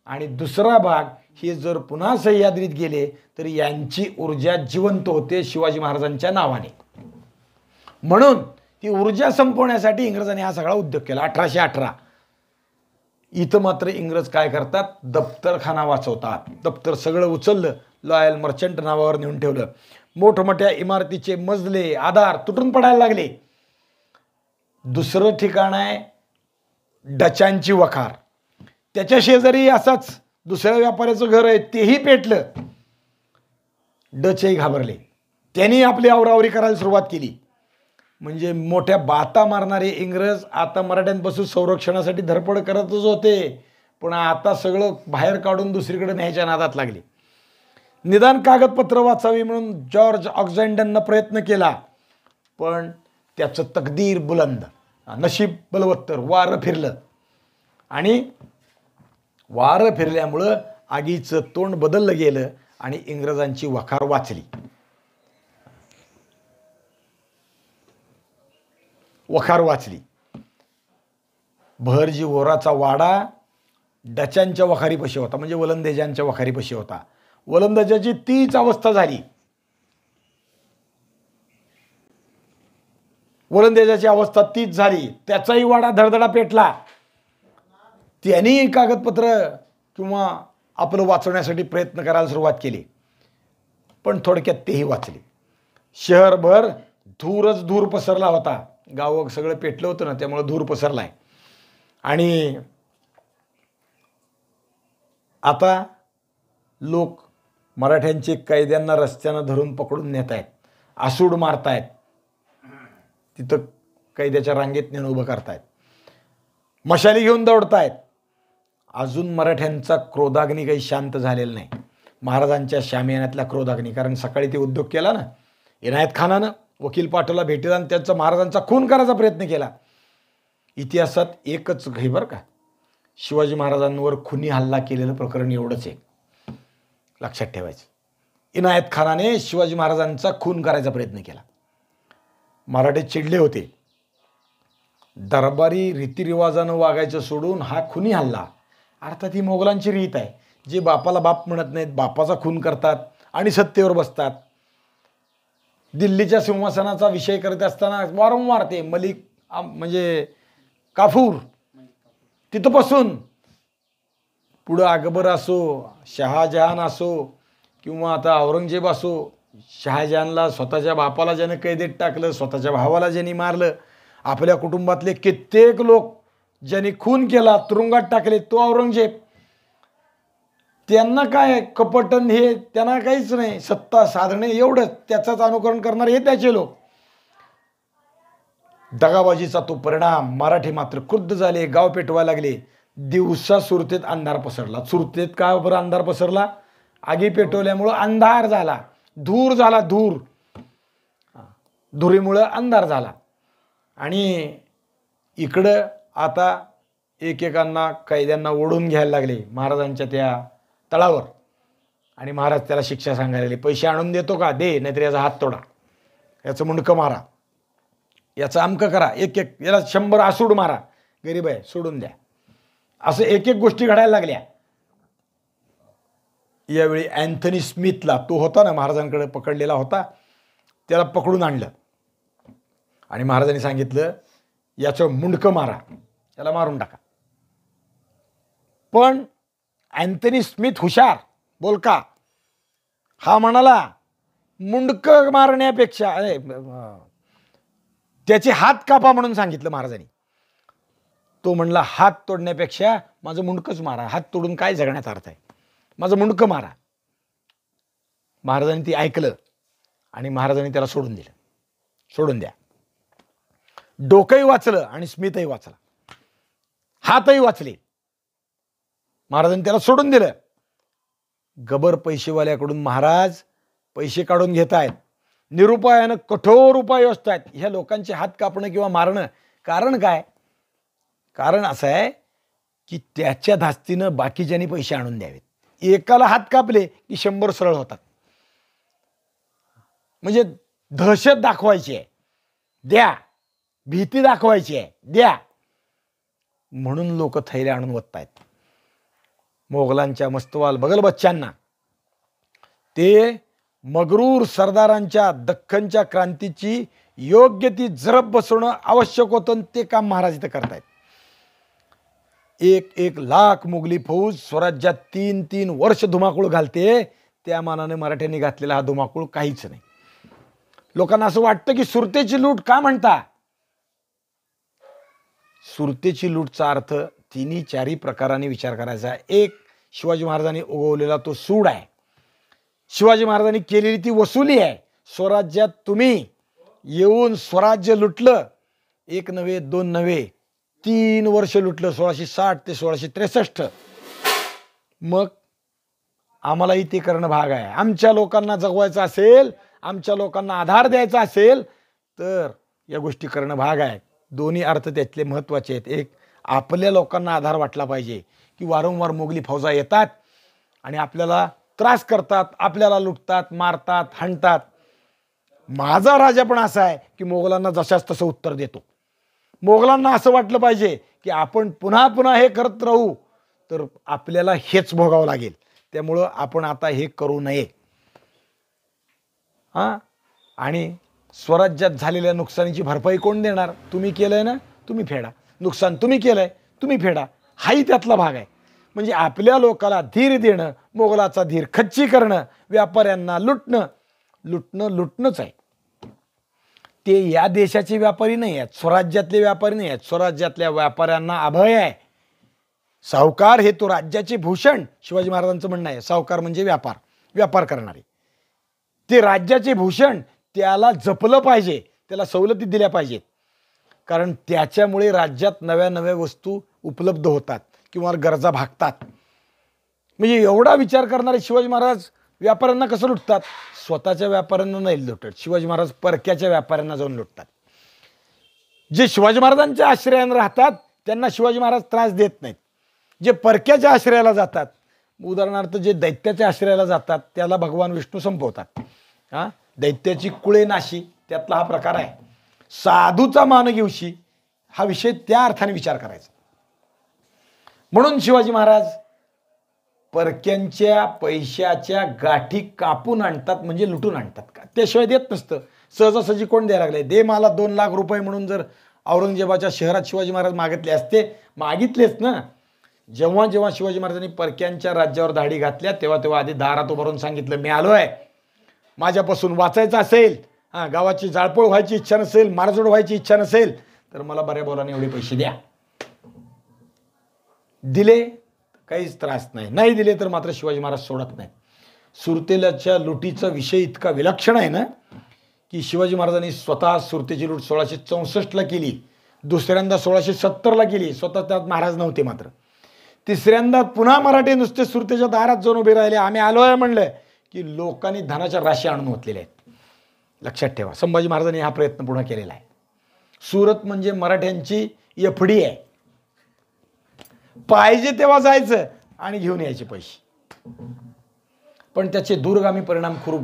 आणि दुसरा भाग, हे जर पुन्हा सह्याद्रीत गेले तर यांची ऊर्जा जिवंत होते शिवाजी महाराजांच्या नावाने. म्हणून ती ऊर्जा संपवण्यासाठी इंग्रजांनी हा सगळा उद्योग केला. 1818 इथं मात्र इंग्रज काय करतात? दप्तरखाना वाचवतात. दप्तर सगळं उचललं, लॉयल मर्चंट नावावर नेऊन ठेवलं. मोठमोठ्या इमारतीचे मजले आधार तुटून पडायला लागले. दुसरं ठिकाण आहे डचांची वखार. त्याच्या शेजारी असाच दुसऱ्या व्यापाऱ्याचं घर आहे, तेही पेटलं. डचही घाबरले. त्यांनी आपली आवरावरी करायला सुरुवात केली. म्हणजे मोठ्या बाता मारणारे इंग्रज आता मराठ्यांपासून संरक्षणासाठी धडपड करतच होते, पण आता सगळं बाहेर काढून दुसरीकडे न्यायच्या नादात लागले. निदान कागदपत्र वाचावी म्हणून जॉर्ज ऑक्झँडननं प्रयत्न केला, पण त्याचं तकदीर बुलंद, नशीब बलवत्तर. वारं फिरलं आणि वारं फिरल्यामुळं आगीचं तोंड बदललं गेलं आणि इंग्रजांची वखार वाचली. वखार वाचली. बहरजी वोराचा वाडा डचांच्या वखारीपाशी होता, म्हणजे वलंदेजांच्या वखारीपाशी होता. वलंदेजाची तीच अवस्था झाली. वलंदेजाची अवस्था तीच झाली. त्याचाही वाडा धडधडा पेटला. त्यांनी कागदपत्र किंवा आपलं वाचवण्यासाठी प्रयत्न करायला सुरुवात केली, पण थोडक्यात तेही वाचले. शहरभर धूरच धूर पसरला होता. गावं सगळं पेटलं होतं ना, त्यामुळे धूर पसरलाय. आणि आता लोक मराठ्यांचे कैद्यांना रस्त्यानं धरून पकडून नेत आहेत, आसूड मारतायत, तिथं कैद्याच्या रांगेत नेऊन उभं करतायत, मशाली घेऊन दौडतायत. अजून मराठ्यांचा क्रोधाग्नी काही शांत झालेला नाही. महाराजांच्या शामियानातला क्रोधाग्नी, कारण सकाळी ते उद्योग केला ना इनायत खानानं, वकील पाठवला भेटीला आणि त्यांचा महाराजांचा खून करायचा प्रयत्न केला. इतिहासात एकच घे बरं का, शिवाजी महाराजांवर खुनी हल्ला केलेलं प्रकरण एवढंच आहे, लक्षात ठेवायचं. इनायत खानाने शिवाजी महाराजांचा खून करायचा प्रयत्न केला. मराठे चिडले होते. दरबारी रीतिरिवाजानं वागायचं सोडून हा खुनी हल्ला. अर्थात ही मोगलांची रीत आहे. जे बापाला बाप म्हणत नाहीत बापाचा खून करतात आणि सत्तेवर बसतात. दिल्लीच्या सिंहासनाचा विषय करत असताना वारंवार ते मलिक म्हणजे काफूर तिथंपासून पुढं अकबर असो, शहाजहान असो किंवा आता औरंगजेब असो, शहाजहानला स्वतःच्या बापाला ज्यानं कैदेत टाकलं, स्वतःच्या भावाला ज्यांनी मारलं, आपल्या कुटुंबातले कित्येक लोक ज्यांनी खून केला, तुरुंगात टाकले, तो औरंगजेब. त्यांना काय कपटन हे त्यांना काहीच नाही, सत्ता साधणे एवढंच, त्याचंच अनुकरण करणारे हे त्याचे लोक. दगाबाजीचा तो परिणाम. मराठी मात्र क्रुद्ध झाले, गाव पेटवायला लागले. दिवसा सुरतेत अंधार पसरला. सुरतेत का बरं अंधार पसरला? आगी पेटवल्यामुळं अंधार झाला, धूर झाला, धुरीमुळं अंधार झाला. आणि इकडं आता एकेकांना कैद्यांना ओढून घ्यायला लागले महाराजांच्या त्या तळावर. आणि महाराज त्याला शिक्षा सांगायला लागले, पैसे आणून देतो का? दे, नाहीतर याचा हात तोडा, याचं मुंडकं मारा, याचं अमकं करा, एक एक याला 100 आसूड मारा, गरीब आहे सोडून द्या. असं एक एक गोष्टी घडायला लागल्या. यावेळी अँथनी स्मिथला, तो होता ना महाराजांकडे पकडलेला होता, त्याला पकडून आणलं आणि महाराजांनी सांगितलं याचं मुंडकं मारा, त्याला मारून टाका. पण अँथनी स्मिथ हुशार बोलका, हा म्हणाला मुंडकं मारण्यापेक्षा त्याचे हात कापा म्हणून सांगितलं महाराजांनी. तो म्हणला हात तोडण्यापेक्षा माझं मुंडकंच मारा, हात तोडून काय जगण्याचा अर्थ आहे, माझं मुंडकं मारा. महाराजांनी ती ऐकलं आणि महाराजांनी त्याला सोडून दिलं. सोडून द्या. डोकंही वाचलं आणि स्मितही वाचला, हातही वाचले. महाराजांनी त्याला सोडून दिलं. गबर पैसेवाल्याकडून महाराज पैसे काढून घेत आहेत, निरुपायानं कठोर उपाय योजत आहेत ह्या लोकांचे हात कापणं किंवा मारणं. कारण काय? कारण असं आहे की त्याच्या धास्तीनं बाकीच्यांनी पैसे आणून द्यावेत. एकाला हात कापले की 100 सरळ होतात. म्हणजे दहशत दाखवायची आहे, द्या. भीती दाखवायची आहे, द्या. म्हणून लोक थैल्या आणून ओततायत. मोगलांच्या मस्तवाल बगल बच्च्यांना ते मगरूर सरदारांच्या दख्खनच्या क्रांतीची योग्य ती जरब बसवणं आवश्यक होतं. ते काम महाराज इथं करतायत. 1 लाख मुघली फौज स्वराज्यात 3 वर्ष धुमाकूळ घालते. त्या मानाने मराठ्यांनी घातलेला हा धुमाकूळ काहीच नाही. लोकांना असं वाटतं की सुरतेची लूट का म्हणता? सुरतेची लूटचा अर्थ 3-4 प्रकारांनी विचार करायचा. एक, शिवाजी महाराजांनी उगवलेला तो सूड आहे, शिवाजी महाराजांनी केलेली ती वसुली आहे. स्वराज्यात तुम्ही येऊन स्वराज्य लुटलं, 1 नव्हे 2 नव्हे 3 वर्ष लुटलं, 1660 ते 1663. मग आम्हालाही ते करणं भाग आहे. आमच्या लोकांना जगवायचं असेल, आमच्या लोकांना आधार द्यायचा असेल तर या गोष्टी करणं भाग आहे. दोन्ही अर्थ त्यातले महत्त्वाचे आहेत. एक, आपल्या लोकांना आधार वाटला पाहिजे की वारंवार मोगली फौजा येतात आणि आपल्याला त्रास करतात, आपल्याला लुटतात, मारतात, हाणतात. माझा राजा पण असा आहे की मोगलांना जशाच तसं उत्तर देतो. मोगलांना असं वाटलं पाहिजे की आपण पुन्हा पुन्हा हे करत राहू तर आपल्याला हेच भोगावं लागेल, त्यामुळं आपण आता हे करू नये. आणि स्वराज्यात झालेल्या नुकसानीची भरपाई कोण देणार? तुम्ही केलंय ना, तुम्ही फेडा. नुकसान तुम्ही केलंय, तुम्ही फेडा. हाही त्यातला भाग आहे. म्हणजे आपल्या लोकाला धीर देणं, मोगलाचा धीर खच्ची करणं, व्यापाऱ्यांना लुटणंच आहे. ते या देशाचे व्यापारी नाही आहेत, स्वराज्यातले व्यापारी नाही आहेत. स्वराज्यातल्या व्यापाऱ्यांना अभय आहे. सावकार हे तो राज्याचे भूषण, शिवाजी महाराजांचं म्हणणं आहे. सावकार म्हणजे व्यापार करणारे. ते राज्याचे भूषण, त्याला जपलं पाहिजे, त्याला सवलती दिल्या पाहिजेत. कारण त्याच्यामुळे राज्यात नव्या वस्तू उपलब्ध होतात किंवा गरजा भागतात. म्हणजे एवढा विचार करणारे शिवाजी महाराज व्यापाऱ्यांना कसं लुटतात? स्वतःच्या व्यापाऱ्यांना नाही लुटत. शिवाजी महाराज परक्याच्या व्यापाऱ्यांना जाऊन लुटतात. जे शिवाजी महाराजांच्या आश्रयाने राहतात त्यांना शिवाजी महाराज त्रास देत नाहीत. जे परक्याच्या आश्रयाला जातात, उदाहरणार्थ जे दैत्याच्या आश्रयाला जातात, त्याला भगवान विष्णू संपवतात. दैत्याची कुळे नाशी त्यातला हा प्रकार आहे. साधूचा मान घेऊशी हा विषय त्या अर्थाने विचार करायचा. म्हणून शिवाजी महाराज परक्यांच्या पैशाच्या गाठी कापून आणतात, म्हणजे लुटून आणतात. का त्याशिवाय देत नसतं. सहजासहजी कोण द्यायला लागले? दे मला 2 लाख रुपये म्हणून जर औरंगजेबाच्या शहरात शिवाजी महाराज मागितले असते, मागितलेच ना. जेव्हा जेव्हा शिवाजी महाराजांनी परक्यांच्या राज्यावर धाडी घातल्या तेव्हा आधी दारात उभारून सांगितलं, मी आलोय, माझ्यापासून वाचायचं असेल, गावाची जाळपोळ व्हायची इच्छा नसेल, मारझोड व्हायची इच्छा नसेल, तर मला बऱ्या बोलाने एवढे पैसे द्या. दिले काहीच त्रास नाही, नाही दिले तर मात्र शिवाजी महाराज सोडत नाही. सुरतेच्या लुटीचा विषय इतका विलक्षण आहे ना, की शिवाजी महाराजांनी स्वतः सुरतेची लूट 1664ला केली, दुसऱ्यांदा 1670ला केली, स्वतः त्यात महाराज नव्हते. मात्र तिसऱ्यांदा पुन्हा मराठे नुसते सुरतेच्या दारात जाऊन उभे राहिले, आम्ही आलोय म्हणलं की लोकांनी धनाच्या राशी आणून ओतलेल्या आहेत. लक्षात ठेवा, संभाजी महाराजांनी हा प्रयत्न पुन्हा केलेला आहे. सुरत म्हणजे मराठ्यांची एफडी आहे. पाहिजे तेव्हा जायचं आणि घेऊन यायचे पैसे. पण त्याचे दूरगामी परिणाम खूप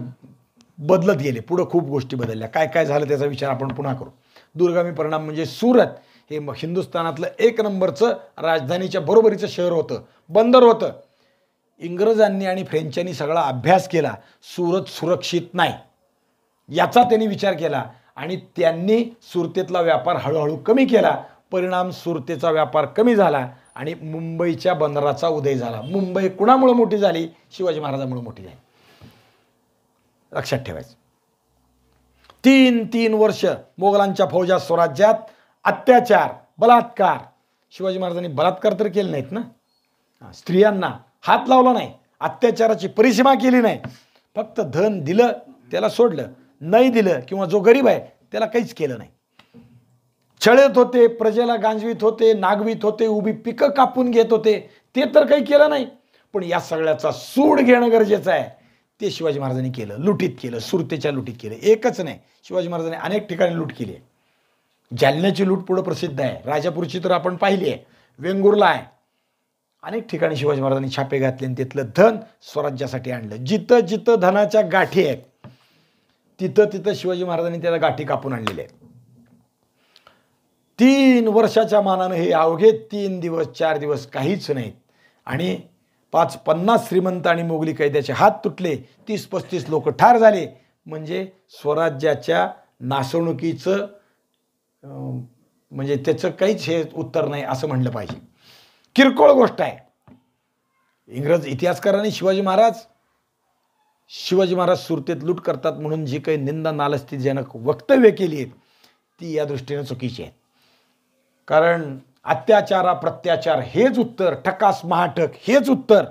बदलत गेले. पुढं खूप गोष्टी बदलल्या. काय काय झालं त्याचा विचार आपण पुन्हा करू. दूरगामी परिणाम म्हणजे सुरत हे हिंदुस्थानातलं 1 नंबरचं राजधानीच्या बरोबरीचं शहर होतं, बंदर होतं. इंग्रजांनी आणि फ्रेंचांनी सगळा अभ्यास केला, सुरत सुरक्षित नाही याचा त्यांनी विचार केला आणि त्यांनी सुरतेतला व्यापार हळूहळू कमी केला. परिणाम सुरतेचा व्यापार कमी झाला आणि मुंबईच्या बंदराचा उदय झाला. मुंबई कुणामुळे मोठी झाली? शिवाजी महाराजांमुळे मोठी झाली. लक्षात ठेवायचं. 3 वर्ष मोगलांच्या फौजा स्वराज्यात अत्याचार, बलात्कार. शिवाजी महाराजांनी बलात्कार तर केले नाहीत ना, स्त्रियांना हात लावला नाही, अत्याचाराची परिसीमा केली नाही. फक्त धन दिलं त्याला सोडलं, नाही दिलं किंवा जो गरीब आहे त्याला काहीच केलं नाही. छळत होते, प्रजेला गांजवीत होते, नागवीत होते, उभी पिकं कापून घेत होते, ते तर काही केलं नाही. पण या सगळ्याचा सूड घेणं गरजेचं आहे. ते शिवाजी महाराजांनी केलं. लुटीत केलं, सुरतेच्या लुटीत केलं. एकच नाही, शिवाजी महाराजांनी अनेक ठिकाणी लूट केली आहे. जालन्याची लूट पुढं प्रसिद्ध आहे, राजापूरची तर आपण पाहिली आहे, वेंगुर्ला आहे. अनेक ठिकाणी शिवाजी महाराजांनी छापे घातले आणि तिथलं धन स्वराज्यासाठी आणलं. जिथं जिथं धनाच्या गाठी आहेत तिथं तिथं शिवाजी महाराजांनी त्याला गाठी कापून आणलेल्या आहेत. 3 वर्षाच्या मानानं हे अवघे 3 दिवस 4 दिवस काहीच नाहीत आणि 50 श्रीमंत आणि मोगली कैद्याचे हात तुटले, 30-35 लोक ठार झाले. म्हणजे स्वराज्याच्या नासवणुकीचं म्हणजे त्याचं काहीच हे उत्तर नाही असं म्हणलं पाहिजे. किरकोळ गोष्ट आहे. इंग्रज इतिहासकारांनी शिवाजी महाराज सुरतेत लूट करतात म्हणून जी काही निंदा नालस्तीजनक वक्तव्य केली आहेत ती या दृष्टीने चुकीची आहेत. कारण अत्याचारा प्रत्याचार हेच उत्तर, ठकास महाठक हेच उत्तर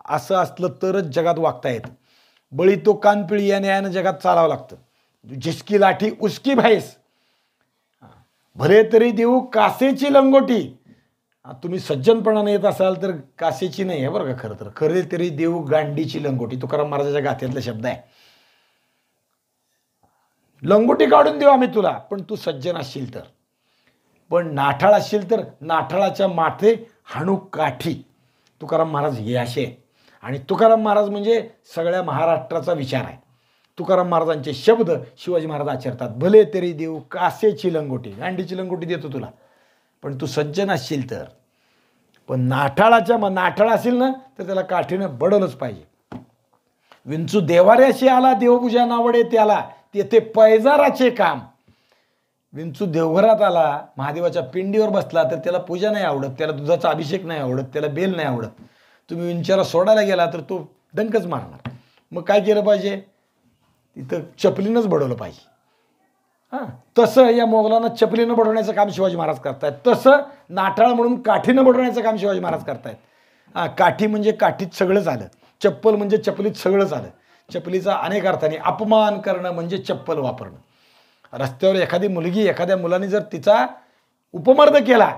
असं असलं तरच जगात वागता येतं. बळी तो कानपिळी या न्यायानं जगात चालावं लागतं. जिसकी लाठी उसकी भैंस. भले तरी देऊ कासेची लंगोटी. तुम्ही सज्जनपणाने येत असाल तर कासेची नाही आहे बरं का. खरं तर खरे तरी देऊ गांडीची लंगोटी, तुकाराम महाराजाच्या गाथ्यातला शब्द आहे. लंगोटी काढून देऊ आम्ही तुला, पण तू सज्जन असशील तर. पण नाठाळ असशील तर नाठाळाच्या माथे हाणू काठी. तुकाराम महाराज हे असे आहेत. आणि तुकाराम महाराज म्हणजे सगळ्या महाराष्ट्राचा विचार आहे. तुकाराम महाराजांचे शब्द शिवाजी महाराज आचरतात. भले तरी देऊ कासेची लंगोटी, गांडीची लंगोटी देतो तुला, पण तू सज्जन असशील तर. पण नाठाळ असेल ना तर त्याला काठीनं बडवलंच पाहिजे. विंचू देवाऱ्याशी आला, देवपूजा नावडे त्याला, तेथे पैजाराचे काम. विंचू देवघरात आला, महादेवाच्या पिंडीवर बसला तर त्याला पूजा नाही आवडत, त्याला दुधाचा अभिषेक नाही आवडत, त्याला बेल नाही आवडत. तुम्ही विंच्याला सोडायला गेला तर तो डंकच मारणार. मग काय केलं पाहिजे? तिथं चपलीनंच बडवलं पाहिजे. तसं या मोगलांना चपलीनं बडवण्याचं काम शिवाजी महाराज करतायत. तसं नाठाळ म्हणून काठीनं बडवण्याचं काम शिवाजी महाराज करतायत. काठी म्हणजे काठीत सगळंच आलं, चप्पल म्हणजे चपलीत सगळंच आलं. चपलीचा अनेक अर्थाने अपमान करणं म्हणजे चप्पल वापरणं. रस्त्यावर एखादी मुलगी, एखाद्या मुलाने जर तिचा उपमर्द केला,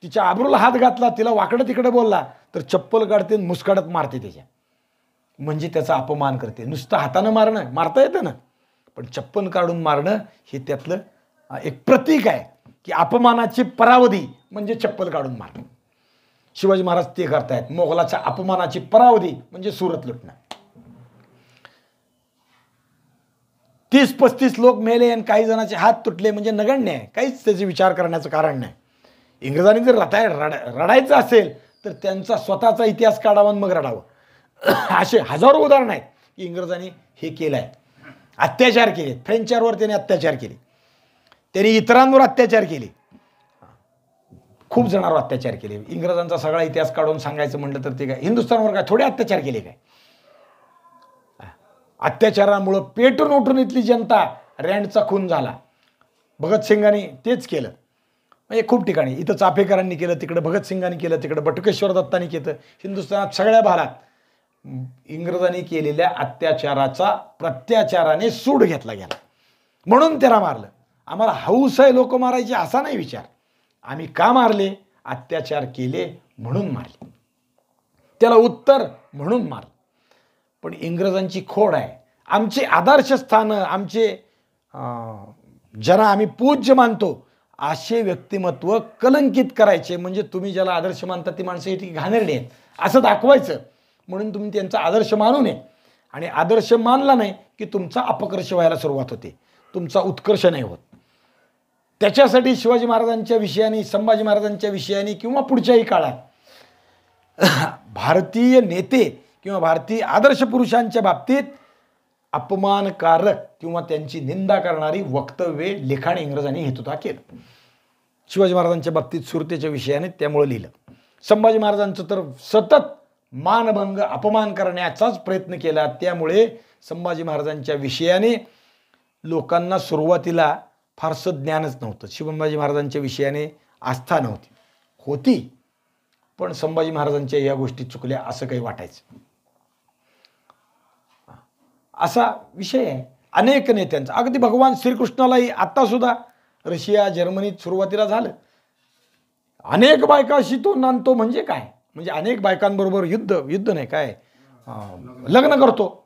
तिच्या आबरूला हात घातला, तिला वाकडं तिकडं बोलला तर चप्पल काढते, मुस्काडत मारते त्याच्या. म्हणजे त्याचा अपमान करते. नुसतं हातानं मारणं मारता येतं ना, पण चप्पल काढून मारणं हे त्यातलं एक प्रतीक आहे की अपमानाची परावधी म्हणजे चप्पल काढून मारणं. शिवाजी महाराज ते करतायत. मोगलाच्या अपमानाची परावधी म्हणजे सुरत लुटणं. 30-35 लोक मेले आणि काही जणांचे हात तुटले म्हणजे नगण्य आहे, काहीच त्याचे विचार करण्याचं कारण नाही. इंग्रजांनी जर रडायचं असेल तर त्यांचा स्वतःचा इतिहास काढावा आणि मग रडावं. असे हजारो उदाहरणं आहेत की इंग्रजांनी हे केलं आहे, अत्याचार केले. फ्रेंचांवर त्याने अत्याचार केले, त्यांनी इतरांवर अत्याचार केले, खूप जणांवर अत्याचार केले. इंग्रजांचा सगळा इतिहास काढून सांगायचं म्हटलं तर ते काय हिंदुस्थानवर काय थोडे अत्याचार केले काय? अत्याचारामुळं पेटून उठून इथली जनता रँडचा खून झाला. भगतसिंगांनी तेच केलं. म्हणजे खूप ठिकाणी इथं चाफेकरांनी केलं, तिकडे भगतसिंगांनी केलं, तिकडे बटुकेश्वर दत्तांनी केलं. हिंदुस्थानात सगळ्या भागात इंग्रजांनी केलेल्या अत्याचाराचा प्रत्याचाराने सूड घेतला गेला. म्हणून त्याला मारलं. आम्हाला हौस आहे लोक मारायचे असा नाही विचार. आम्ही का मारले? अत्याचार केले म्हणून मारले, त्याला उत्तर म्हणून मारलं. पण इंग्रजांची खोड आहे. आमचे आदर्शस्थानं, आमचे ज्यांना आम्ही पूज्य मानतो असे व्यक्तिमत्व कलंकित करायचे. म्हणजे तुम्ही ज्याला आदर्श मानता ती माणसं इतकी घाणेरडी आहेत असं दाखवायचं, म्हणून तुम्ही त्यांचा आदर्श मानू नये. आणि आदर्श मानला नाही की तुमचा अपकर्ष व्हायला सुरुवात होते, तुमचा उत्कर्ष नाही होत. त्याच्यासाठी शिवाजी महाराजांच्या विषयाने, संभाजी महाराजांच्या विषयाने किंवा पुढच्याही काळात भारतीय नेते किंवा भारतीय आदर्श पुरुषांच्या बाबतीत अपमानकारक किंवा त्यांची निंदा करणारी वक्तव्ये, लिखाण इंग्रजांनी हेतुता केलं. शिवाजी महाराजांच्या बाबतीत सुरतेच्या विषयाने त्यामुळे लिहिलं. संभाजी महाराजांचं तर सतत मानभंग, अपमान करण्याचाच प्रयत्न केला. त्यामुळे संभाजी महाराजांच्या विषयाने लोकांना सुरुवातीला फारसं ज्ञानच नव्हतं. संभाजी महाराजांच्या विषयाने आस्था नव्हती, होती, पण संभाजी महाराजांच्या या गोष्टी चुकल्या असं काही वाटायचं. असा विषय आहे अनेक नेत्यांचा. अगदी भगवान श्रीकृष्णालाही आत्तासुद्धा रशिया, जर्मनीत सुरुवातीला झालं. अनेक बायकाशी तो नांदतो म्हणजे काय? म्हणजे अनेक बायकांबरोबर युद्ध नाही काय, लग्न करतो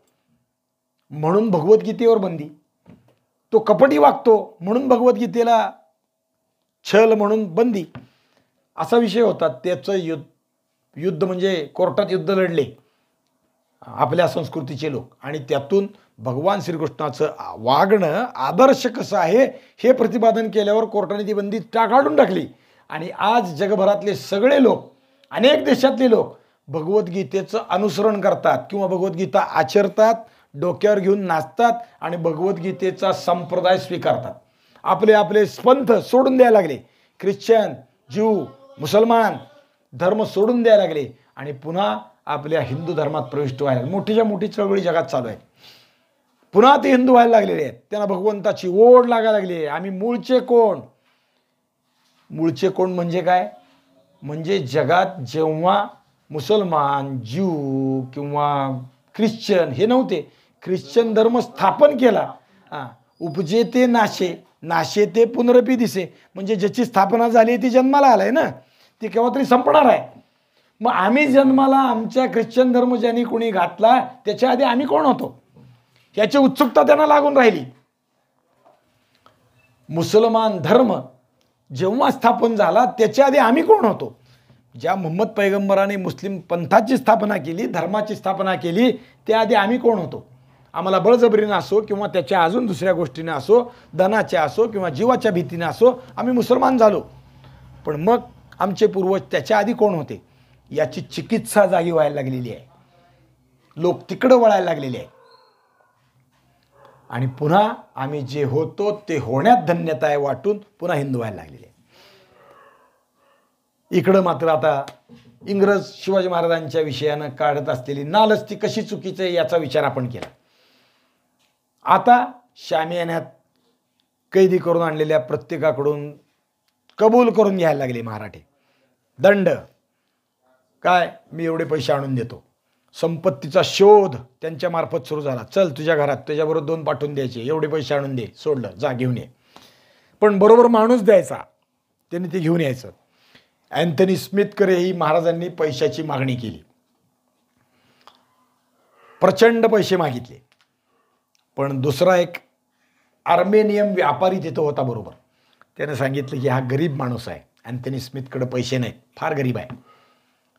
म्हणून भगवद्गीतेवर बंदी. तो कपटी वागतो म्हणून भगवद्गीतेला छल म्हणून बंदी. असा विषय होता. त्याचं युद्ध म्हणजे कोर्टात युद्ध लढले आपल्या संस्कृतीचे लोक, आणि त्यातून भगवान श्रीकृष्णाचं वागणं आदर्श कसं आहे हे प्रतिपादन केल्यावर कोर्टाने ती बंदी काढून टाकली. आणि आज जगभरातले सगळे लोक, अनेक देशातले लोक भगवद्गीतेचं अनुसरण करतात किंवा भगवद्गीता आचरतात, डोक्यावर घेऊन नाचतात आणि भगवद्गीतेचा संप्रदाय स्वीकारतात. आपले आपले पंथ सोडून द्यायला लागले. ख्रिश्चन, ज्यू, मुसलमान धर्म सोडून द्यायला लागले आणि पुन्हा आपल्या हिंदू धर्मात प्रविष्ट व्हायला. मोठीच्या मोठी चळवळी जगात चालू आहे. पुन्हा ते हिंदू व्हायला लागलेले आहेत. त्यांना भगवंताची ओढ लागायला लागली आहे. आम्ही मूळचे कोण? मूळचे कोण म्हणजे काय? म्हणजे जगात जेव्हा मुसलमान, ज्यू किंवा ख्रिश्चन हे नव्हते, ख्रिश्चन धर्म स्थापन केला. उपजे ते नाशे, नाशे ते पुनरपी दिसे. म्हणजे ज्याची स्थापना झाली ती जन्माला आलाय ना, ती केव्हा तरी संपणार आहे. मग आम्ही जन्माला आमच्या ख्रिश्चन धर्म ज्यांनी कोणी घातला त्याच्या आधी आम्ही कोण होतो याची उत्सुकता त्यांना लागून राहिली. मुसलमान धर्म जेव्हा स्थापन झाला त्याच्या आधी आम्ही कोण होतो? ज्या मोहम्मद पैगंबराने मुस्लिम पंथाची स्थापना केली, धर्माची स्थापना केली, त्याआधी आम्ही कोण होतो? आम्हाला बळजबरीनं असो किंवा त्याच्या अजून दुसऱ्या गोष्टीने असो, धनाच्या असो किंवा जीवाच्या भीतीने असो, आम्ही मुसलमान झालो. पण मग आमचे पूर्वज त्याच्या आधी कोण होते याची चिकित्सा जागी व्हायला लागलेली आहे. लोक तिकडं वळायला लागलेले आहे आणि पुन्हा आम्ही जे होतो ते होण्यात धन्यता आहे वाटून पुन्हा हिंदू व्हायला लागलेले आहे. इकडं मात्र आता इंग्रज शिवाजी महाराजांच्या विषयानं काढत असलेली नालच ती कशी चुकीचं आहे याचा विचार आपण केला. आता शामियान्यात कैदी करून आणलेल्या प्रत्येकाकडून कबूल करून घ्यायला लागले मराठे. दंड काय? मी एवढे पैसे आणून देतो. संपत्तीचा शोध त्यांच्या मार्फत सुरू झाला. चल तुझ्या घरात तुझ्याबरोबर 2 पाठवून द्यायचे, एवढे पैसे आणून दे, सोडलं, जा घेऊन ये. पण बरोबर माणूस द्यायचा, त्यांनी ते घेऊन यायचं. अँथनी स्मिथकडेही महाराजांनी पैशाची मागणी केली, प्रचंड पैसे मागितले. पण दुसरा एक आर्मेनियन व्यापारी तिथं होता बरोबर. त्याने सांगितलं की हा गरीब माणूस आहे, अँथनी स्मिथकडे पैसे नाहीत, फार गरीब आहे,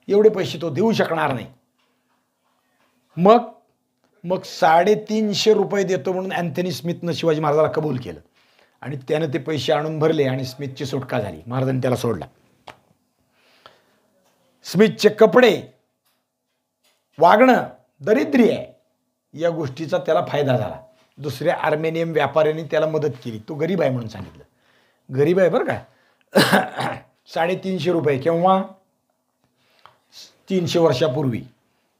एवढे पैसे तो देऊ शकणार नाही. मग मग 350 रुपये देतो म्हणून अँथनी स्मिथनं शिवाजी महाराजाला कबूल केलं आणि त्यानं ते पैसे आणून भरले आणि स्मिथची सुटका झाली. महाराजांनी त्याला सोडला. स्मिथचे कपडे, वागणं दरिद्री आहे या गोष्टीचा त्याला फायदा झाला. दुसऱ्या आर्मेनियन व्यापाऱ्यांनी त्याला मदत केली. तो गरीब आहे म्हणून सांगितलं. गरीब आहे बरं का. 350 रुपये केव्हा? 300 वर्षापूर्वी.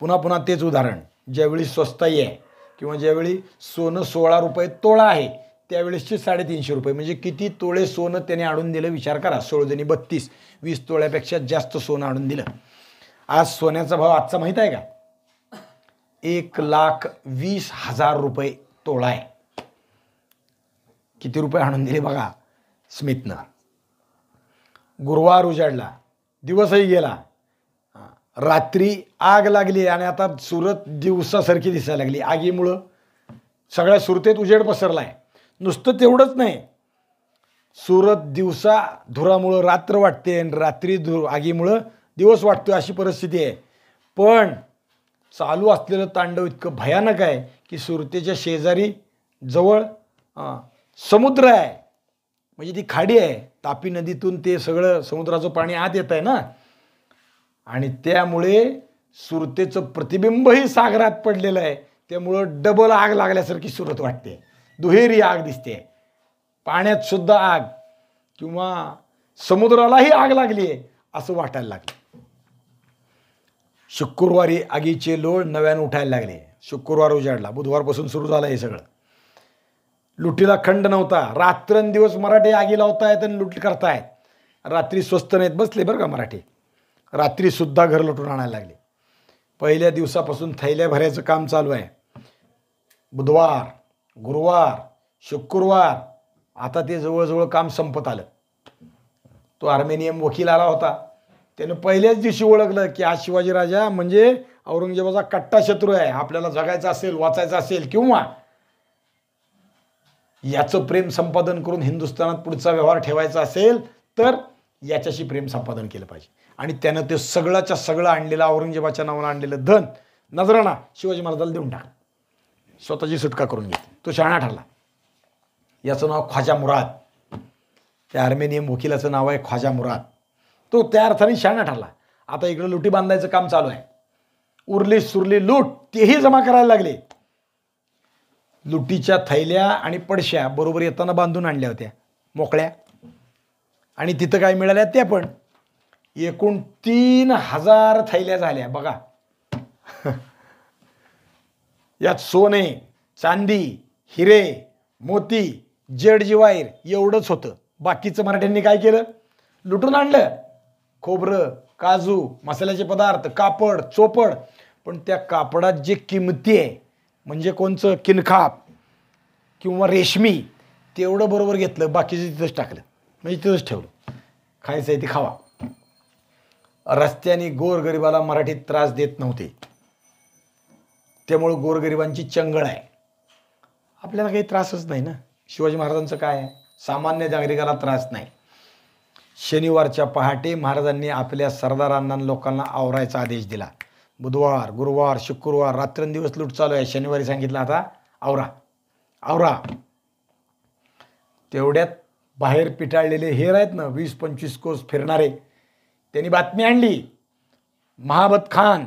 पुन्हा पुन्हा तेच उदाहरण. ज्यावेळी स्वस्ताई आहे किंवा ज्यावेळी सोनं 16 रुपये तोळा आहे त्यावेळेसचे 350 रुपये म्हणजे किती तोळे सोनं त्याने आणून दिलं विचार करा. 16 × 32 20 तोळ्यापेक्षा जास्त सोनं आणून दिलं. आज सोन्याचा भाव आजचा माहीत आहे का? 1,20,000 रुपये तोळा आहे. किती रुपये आणून दिले बघा स्मिथनं. गुरुवार उजाडला, दिवसही गेला, रात्री आग लागली आणि आता सुरत दिवसासारखी दिसायला लागली. आगीमुळं सगळ्या सुरतेत उजेड पसरला आहे. नुसतं तेवढंच नाही, सुरत दिवसा धुरामुळं रात्र वाटते आणि रात्री आगीमुळं दिवस वाटतो अशी परिस्थिती आहे. पण चालू असलेलं तांडव इतकं भयानक आहे की सुरतेच्या शेजारी जवळ समुद्र आहे. म्हणजे ती खाडी आहे. तापी नदीतून ते सगळं समुद्राचं पाणी आत येत आहे ना आणि त्यामुळे सुरतेचं प्रतिबिंबही सागरात पडलेलं आहे. त्यामुळं डबल आग लागल्यासारखी सुरत वाटते. दुहेरी आग दिसते. पाण्यात सुद्धा आग किंवा समुद्रालाही आग लागली आहे असं वाटायला लागलं. शुक्रवारी आगीचे लोळ नव्यानं उठायला लागले. शुक्रवार उजाडला, बुधवारपासून सुरू झालं हे सगळं. लुटीला खंड नव्हता. रात्रंदिवस मराठी आगी लावतायत आणि लूट करतायत. रात्री स्वस्त नाहीत बसले बरं का मराठी. रात्रीसुद्धा घर लुटून आणायला लागले. पहिल्या दिवसापासून थैल्या भरायचं काम चालू आहे. बुधवार, गुरुवार, शुक्रवार, आता ते जवळजवळ काम संपत आलं. तो आर्मेनियन वकील आला होता. त्यानं पहिल्याच दिवशी ओळखलं की आज शिवाजीराजा म्हणजे औरंगजेबाचा कट्टा शत्रू आहे. आपल्याला जगायचं असेल, वाचायचं असेल किंवा याचं प्रेम संपादन करून हिंदुस्थानात पुढचा व्यवहार ठेवायचा असेल तर याच्याशी प्रेम संपादन केलं पाहिजे. आणि त्यानं ते सगळ्याच्या सगळं आणलेलं औरंगजेबाच्या नावानं आणलेलं धन नजराणा शिवाजी महाराजाला देऊन टाकलं. स्वतःची सुटका करून घेतली. तो शहाणा ठरला. याचं नाव ख्वाजा मुराद. त्या आर्मेनियन वकिलाचं नाव आहे ख्वाजा मुराद. तो त्या अर्थाने शहाणा ठरला. आता इकडं लुटी बांधायचं काम चालू आहे. उरली सुरली लूट तेही जमा करायला लागले. लुटीच्या थैल्या आणि पडश्या बरोबर येताना बांधून आणल्या होत्या मोकळ्या आणि तिथं काय मिळाल्या त्या पण. एकूण 3,000 थैल्या झाल्या बघा. यात सोने, चांदी, हिरे, मोती, जड जिवाईर एवढंच होतं. बाकीचं मराठ्यांनी काय केलं? लुटून आणलं. खोबरं, काजू, मसाल्याचे पदार्थ, कापड, चोपड. पण त्या कापडात जे किमती आहे म्हणजे कोणचं किनखाप किंवा रेशमी तेवढं बरोबर घेतलं. बाकीचं तिथंच टाकलं म्हणजे तिथंच ठेवलं. खायचं आहे ते खावा. रस्त्याने गोरगरिबाला मराठीत त्रास देत नव्हते. त्यामुळं गोरगरिबांची चंगळ आहे. आपल्याला काही त्रासच नाही ना. शिवाजी महाराजांचं काय आहे? सामान्य नागरिकाला त्रास नाही. शनिवारच्या पहाटे महाराजांनी आपल्या सरदारांना लोकांना आवरायचा आदेश दिला. बुधवार, गुरुवार, शुक्रवार रात्रंदिवस लूट चालू आहे. शनिवारी सांगितलं आता आवरा आवरा. तेवढ्यात बाहेर पिटाळलेले हेर आहेत ना 20-25 कोस फिरणारे, त्यांनी बातमी आणली. महाबत खान,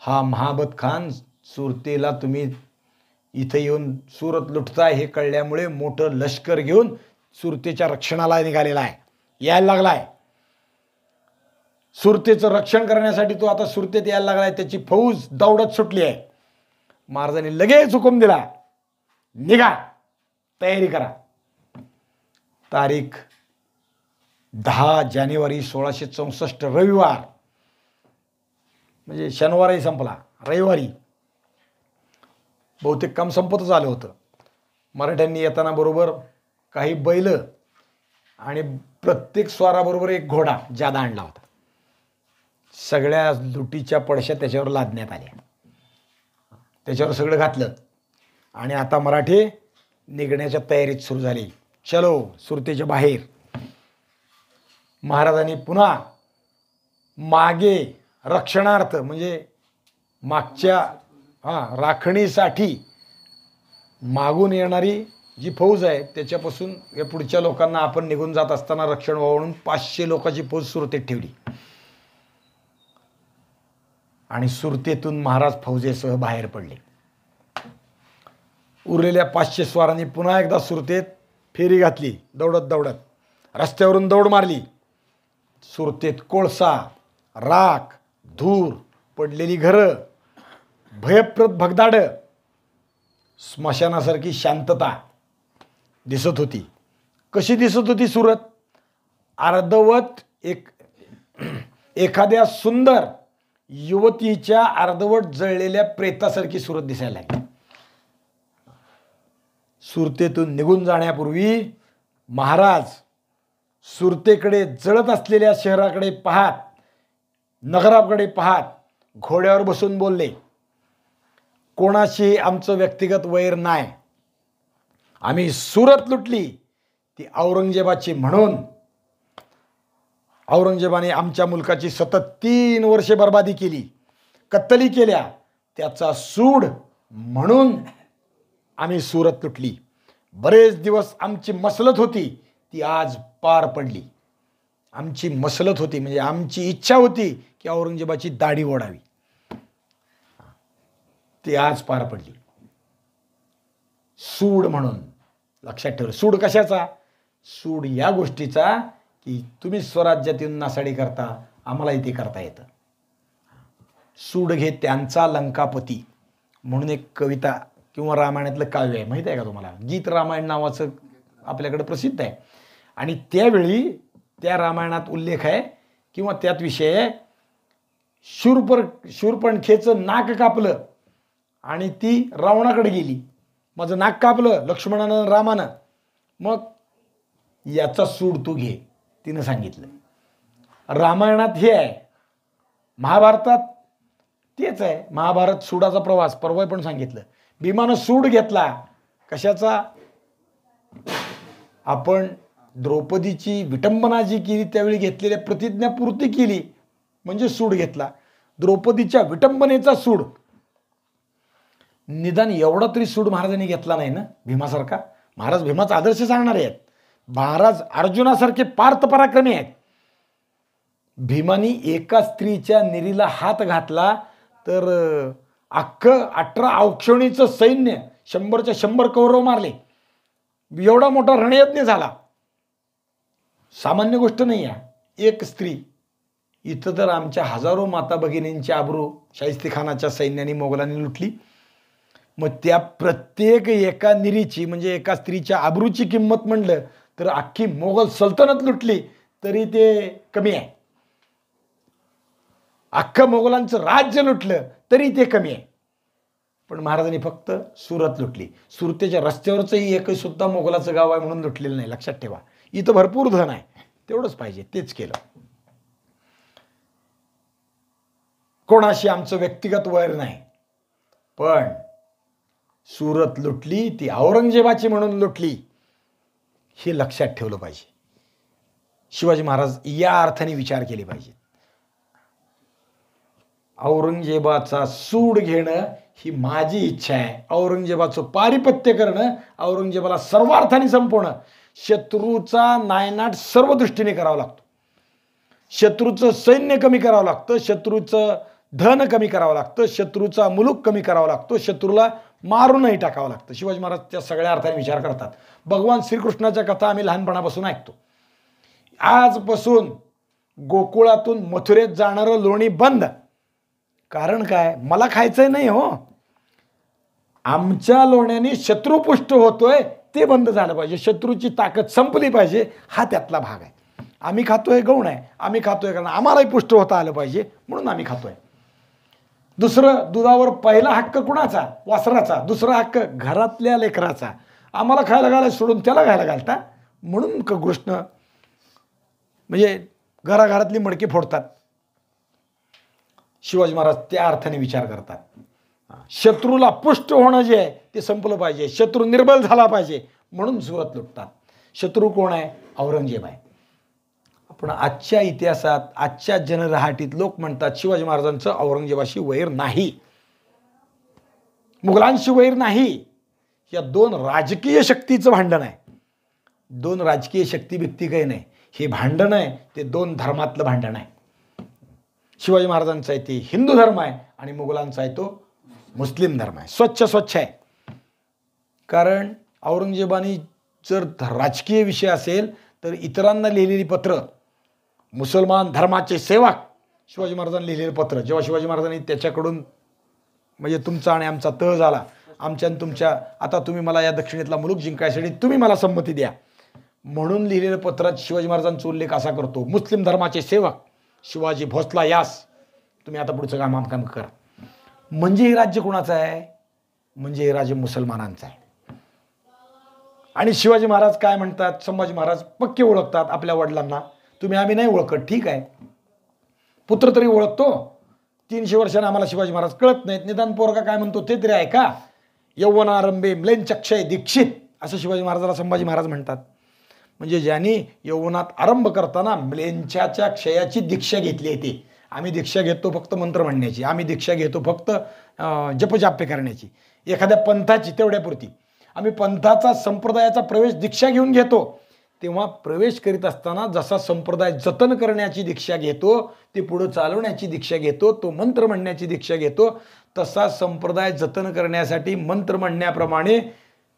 हा महाबत खान सुरतेला तुम्ही इथं येऊन सुरत लुटताय हे कळल्यामुळे मोठं लष्कर घेऊन सुरतेच्या रक्षणाला निघालेला आहे, यायला लागलाय. सुरतेचं रक्षण करण्यासाठी तो आता सुरतेत यायला लागलाय. त्याची फौज दौडत सुटली आहे. महाराजांनी लगेच हुकूम दिला, निघा, तयारी करा. तारीख 10 जानेवारी 1664 रविवार, म्हणजे शनिवारही संपला, रविवारी बहुतेक काम संपतच आलं होतं. मराठ्यांनी येताना बरोबर काही बैल आणि प्रत्येक स्वाराबरोबर एक घोडा जादा आणला होता. सगळ्या लुटीच्या पडश्या त्याच्यावर लादण्यात आल्या. त्याच्यावर सगळं घातलं आणि आता मराठे निघण्याच्या तयारीत सुरू झाली. चलो सुरतेच्या बाहेर. महाराजांनी पुन्हा मागे रक्षणार्थ म्हणजे मागच्या राखणीसाठी मागून येणारी जी फौज आहे त्याच्यापासून या पुढच्या लोकांना आपण निघून जात असताना रक्षण व्हावं म्हणून 500 लोकांची फौज सुरतेत ठेवली आणि सुरतेतून महाराज फौजेसह बाहेर पडले. उरलेल्या 500 स्वारांनी पुन्हा एकदा सुरतेत फेरी घातली. दौडत दौडत रस्त्यावरून दौड मारली. सुरतेत कोळसा, राख, धूर, पडलेली घरं, भयप्रद भगदाडं, स्मशानासारखी शांतता दिसत होती. कशी दिसत होती सुरत? अर्धवट एखाद्या सुंदर युवतीच्या अर्धवट जळलेल्या प्रेतासारखी सुरत दिसायला लागली. सुरतेतून निघून जाण्यापूर्वी महाराज सुरतेकडे जळत असलेल्या शहराकडे पाहत, नगराकडे पाहत घोड्यावर बसून बोलले, कोणाशी आमचं व्यक्तिगत वैर नाही. आम्ही सुरत लुटली ती औरंगजेबाची म्हणून. औरंगजेबाने आमच्या मुलकाची सतत 3 वर्षे बर्बादी केली, कत्तली केल्या, त्याचा सूड म्हणून आम्ही सुरत लुटली. बरेच दिवस आमची मसलत होती ती आज पार पडली. आमची मसलत होती म्हणजे आमची इच्छा होती की औरंगजेबाची दाढी ओढावी, ती आज पार पडली. सूड म्हणून लक्षात ठेवा. सूड कशाचा? सूड या गोष्टीचा की तुम्ही स्वराज्यात येऊन नासाडी करता, आम्हाला इथे करता येतं. सूड घे त्यांचा लंकापती म्हणून एक कविता किंवा रामायणातलं काव्य आहे, माहिती आहे का तुम्हाला? गीत रामायण नावाचं आपल्याकडे प्रसिद्ध आहे. आणि त्यावेळी त्या रामायणात उल्लेख आहे किंवा त्यात विषय आहे, शूरपणखेचं नाक कापलं आणि ती रावणाकडे गेली. माझं नाक कापलं लक्ष्मणानं रामानं, मग याचा सूड तू घे, तिनं सांगितलं. रामायणात हे आहे, महाभारतात तेच आहे. महाभारत सूडाचा प्रवास परवा पण सांगितलं. भीमानं सूड घेतला कशाचा? आपण द्रौपदीची विटंबना जी केली त्यावेळी घेतलेल्या प्रतिज्ञा पूर्ती केली म्हणजे सूड घेतला. द्रौपदीच्या विटंबनेचा सूड. निदान एवढा तरी सूड महाराजांनी घेतला नाही ना भीमासारखा. महाराज भीमाचा आदर्श सांगणारे आहेत. महाराज अर्जुनासारखे पार्थ पराक्रमी आहेत. भीमानी एका स्त्रीच्या निरीला हात घातला तर अख्खं 18 औक्षणीचं सैन्य 100च्या 100 कौरव मारले. एवढा मोठा रणयज्ञ झाला. सामान्य गोष्ट नाही आहे. एक स्त्री. इथं तर आमच्या हजारो माता भगिनींची आबरू शाहिस्तेखानाच्या सैन्याने मोगलांनी लुटली. मग त्या प्रत्येक एका निरीची म्हणजे एका स्त्रीच्या आबरूची किंमत म्हणलं तर अख्खी मोगल सल्तनत लुटली तरी ते कमी आहे. अख्खं मोगलांचं राज्य लुटलं तरी ते कमी आहे. पण महाराजांनी फक्त सुरत लुटली. सुरतेच्या रस्त्यावरचंही एकही सुद्धा मोगलाचं गाव आहे म्हणून लुटलेलं नाही. लक्षात ठेवा. इथं भरपूर धन आहे, तेवढंच पाहिजे, तेच केलं. कोणाशी आमचं व्यक्तिगत वैर नाही, पण सुरत लुटली ती औरंगजेबाची म्हणून लुटली, हे लक्षात ठेवलं पाहिजे. शिवाजी महाराज या अर्थाने विचार केले पाहिजे. औरंगजेबाचा सूड घेणं ही माझी इच्छा आहे. औरंगजेबाचं पारिपत्य करणं, औरंगजेबाला सर्वार्थाने संपवणं. शत्रूचा नायनाट सर्व दृष्टीने करावा लागतो. शत्रूचं सैन्य कमी करावं लागतं, शत्रूचं धन कमी करावं लागतं, शत्रूचा मुलूक कमी करावा लागतो, शत्रूला मारूनही टाकावं लागतं. शिवाजी महाराज त्या सगळ्या अर्थाने विचार करतात. भगवान श्रीकृष्णाच्या कथा आम्ही लहानपणापासून ऐकतो. आजपासून गोकुळातून मथुरेत जाणारं लोणी बंद. कारण काय? मला खायचंय नाही हो. आमच्या लोण्याने शत्रू पुष्ट होतोय ते बंद झालं पाहिजे. शत्रूची ताकद संपली पाहिजे, हा त्यातला भाग आहे. आम्ही खातोय गौण आहे, आम्ही खातोय कारण आम्हालाही पुष्ट होता आलं पाहिजे म्हणून आम्ही खातोय. दुसरं, दुधावर पहिला हक्क कुणाचा? वासराचा. दुसरा हक्क घरातल्या लेकराचा. आम्हाला खायला घालाय सोडून त्याला खायला घालता म्हणून कृष्ण म्हणजे घराघरातली मडकी फोडतात. शिवाजी महाराज त्या अर्थाने विचार करतात. शत्रूला पुष्ट होणं जे आहे ते संपलं पाहिजे, शत्रू निर्बल झाला पाहिजे म्हणून सुरत लुटतात. शत्रू कोण आहे? औरंगजेब आहे. पण आजच्या इतिहासात, आजच्या जनरहाटीत लोक म्हणतात शिवाजी महाराजांचं औरंगजेबाशी वैर नाही. मुघलांशी वैर नाही. या दोन राजकीय शक्तीचं भांडण आहे. दोन राजकीय शक्ती व्यक्ती काही नाही. हे भांडण आहे ते दोन धर्मातलं भांडण आहे. शिवाजी महाराजांचा आहे ते हिंदू धर्म आहे आणि मुघलांचा आहे तो मुस्लिम धर्म आहे. स्वच्छ आहे. कारण औरंगजेबाने जर राजकीय विषय असेल तर इतरांना लिहिलेली पत्र, मुसलमान धर्माचे सेवक शिवाजी महाराजांनी लिहिलेलं पत्र, जेव्हा शिवाजी महाराजांनी त्याच्याकडून म्हणजे तुमचा आणि आमचा तह झाला, आमच्या आणि तुमच्या, आता तुम्ही मला या दक्षिणेतला मुलूक जिंकायसाठी तुम्ही मला संमती द्या म्हणून लिहिलेलं पत्रात शिवाजी महाराजांचा उल्लेख असा करतो, मुस्लिम धर्माचे सेवक शिवाजी भोसला यास, तुम्ही आता पुढचं काम करा. म्हणजे हे राज्य कोणाचं आहे? म्हणजे हे राज्य मुसलमानांचं आहे. आणि शिवाजी महाराज काय म्हणतात? संभाजी महाराज पक्के ओळखतात आपल्या वडिलांना. तुम्ही आम्ही नाही ओळखत, ठीक आहे, पुत्र तरी ओळखतो. 300 वर्षांना आम्हाला शिवाजी महाराज कळत नाहीत. निदान पोरगा काय म्हणतो ते तरी आहे का? यौवनारंभे म्लेच्छक्षय दीक्षित असं शिवाजी महाराजाला संभाजी महाराज म्हणतात. म्हणजे ज्यांनी यौवनात आरंभ करताना म्लेच्छाच्या क्षयाची दीक्षा घेतली आहे ते. आम्ही दीक्षा घेतो फक्त मंत्र म्हणण्याची, आम्ही दीक्षा घेतो फक्त जपजाप्य करण्याची, एखाद्या पंथाची तेवढ्यापुरती. आम्ही पंथाचा संप्रदायाचा प्रवेश दीक्षा घेऊन घेतो. तेव्हा प्रवेश करीत असताना जसा संप्रदाय जतन करण्याची दीक्षा घेतो, ते पुढं चालवण्याची दीक्षा घेतो, तो मंत्र म्हणण्याची दीक्षा घेतो, तसा संप्रदाय जतन करण्यासाठी मंत्र म्हणण्याप्रमाणे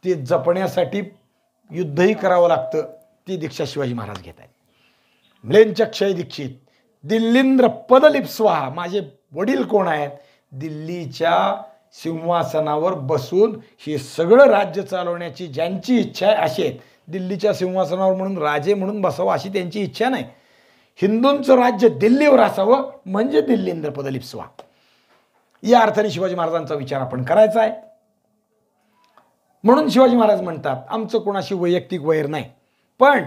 ते जपण्यासाठी युद्धही करावं लागतं. ती दीक्षा शिवाजी महाराज घेत आहेत. म्लेच्छक्षय दीक्षित, दिल्लींद्र पदलिप्स्वा. माझे वडील कोण आहेत? दिल्लीच्या सिंहासनावर बसून हे सगळं राज्य चालवण्याची ज्यांची इच्छा आहे अशी आहेत. दिल्लीच्या सिंहासनावर म्हणून राजे म्हणून बसावं अशी त्यांची इच्छा नाही. हिंदूंचं राज्य दिल्लीवर असावं म्हणजे दिल्लींद्र पदलिप्स्वा. या अर्थाने शिवाजी महाराजांचा विचार आपण करायचा आहे. म्हणून शिवाजी महाराज म्हणतात आमचं कोणाशी वैयक्तिक वैर नाही, पण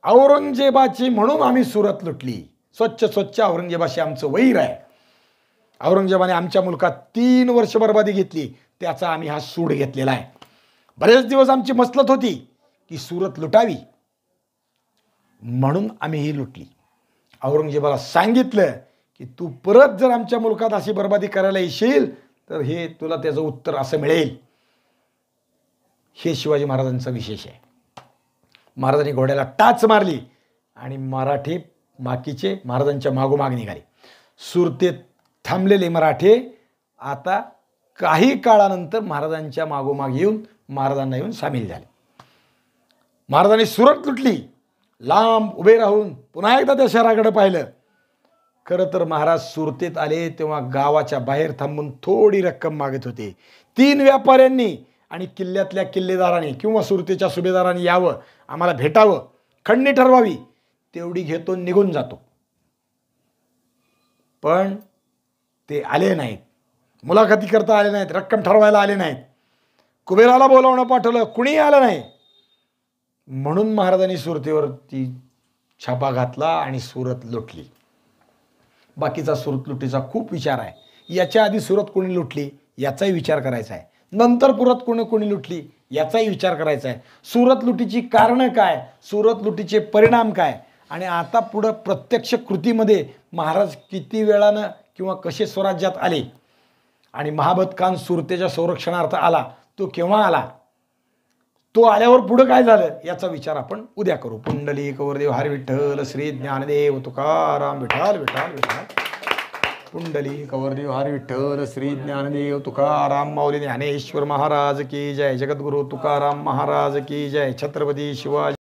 औरंगजेबाची म्हणून आम्ही सुरत लुटली. स्वच्छ औरंगजेबाशी आमचं वैर आहे. औरंगजेबाने आमच्या मुलकात 3 वर्ष बरबादी घेतली, त्याचा आम्ही हा सूड घेतलेला आहे. बरेच दिवस आमची मसलत होती की सुरत लुटावी, म्हणून आम्ही ही लुटली. औरंगजेबाला सांगितलं की तू परत जर आमच्या मुलकात अशी बरबादी करायला येशील तर हे तुला त्याचं उत्तर असं मिळेल. हे शिवाजी महाराजांचं विशेष आहे. महाराजांनी घोड्याला टाच मारली आणि मराठे बाकीचे महाराजांच्या मागोमाग निघाले. सुरतेत थांबलेले मराठे आता काही काळानंतर महाराजांच्या मागोमाग येऊन महाराजांना येऊन सामील झाले. महाराजांनी सुरत लुटली. लांब उभे राहून पुन्हा एकदा त्या शहराकडे पाहिलं. खरं तर महाराज सुरतेत आले तेव्हा गावाच्या बाहेर थांबून थोडी रक्कम मागत होते. 3 व्यापाऱ्यांनी आणि किल्ल्यातल्या किल्लेदारांनी किंवा सुरतेच्या सुभेदारांनी यावं, आम्हाला भेटावं, खंडणी ठरवावी, तेवढी घेतो निघून जातो. पण ते आले नाहीत, मुलाखती करता आले नाहीत, रक्कम ठरवायला आले नाहीत, कुबेराला बोलावणं पाठवलं, कुणीही आलं नाही. म्हणून महाराजांनी सुरतेवरती छापा घातला आणि सुरत लुटली. बाकीचा सुरत लुटीचा खूप विचार आहे. याच्या आधी सुरत कोणी लुटली याचाही विचार करायचा आहे. नंतर पुरत कोणी लुटली याचाही विचार करायचा आहे. सुरत लुटीची कारणं काय, सुरत लुटीचे परिणाम काय, आणि आता पुढं प्रत्यक्ष कृतीमध्ये महाराज किती वेळानं किंवा कसे स्वराज्यात आले आणि महाबत खान सुरतेच्या संरक्षणार्थ आला, तो केव्हा आला, तो आल्यावर पुढं काय झालं याचा विचार आपण उद्या करू. पुंडलिक वरदेव हरी विठ्ठल श्री ज्ञानदेव तुकाराम विठ्ठल विठ्ठल विठ्ठल. पुंडलिक वरदेव हरी विठ्ठल श्री ज्ञानदेव तुकाराम माऊली ज्ञानेश्वर महाराज की जय. जगद्गुरु तुकाराम महाराज की जय. छत्रपती शिवाजी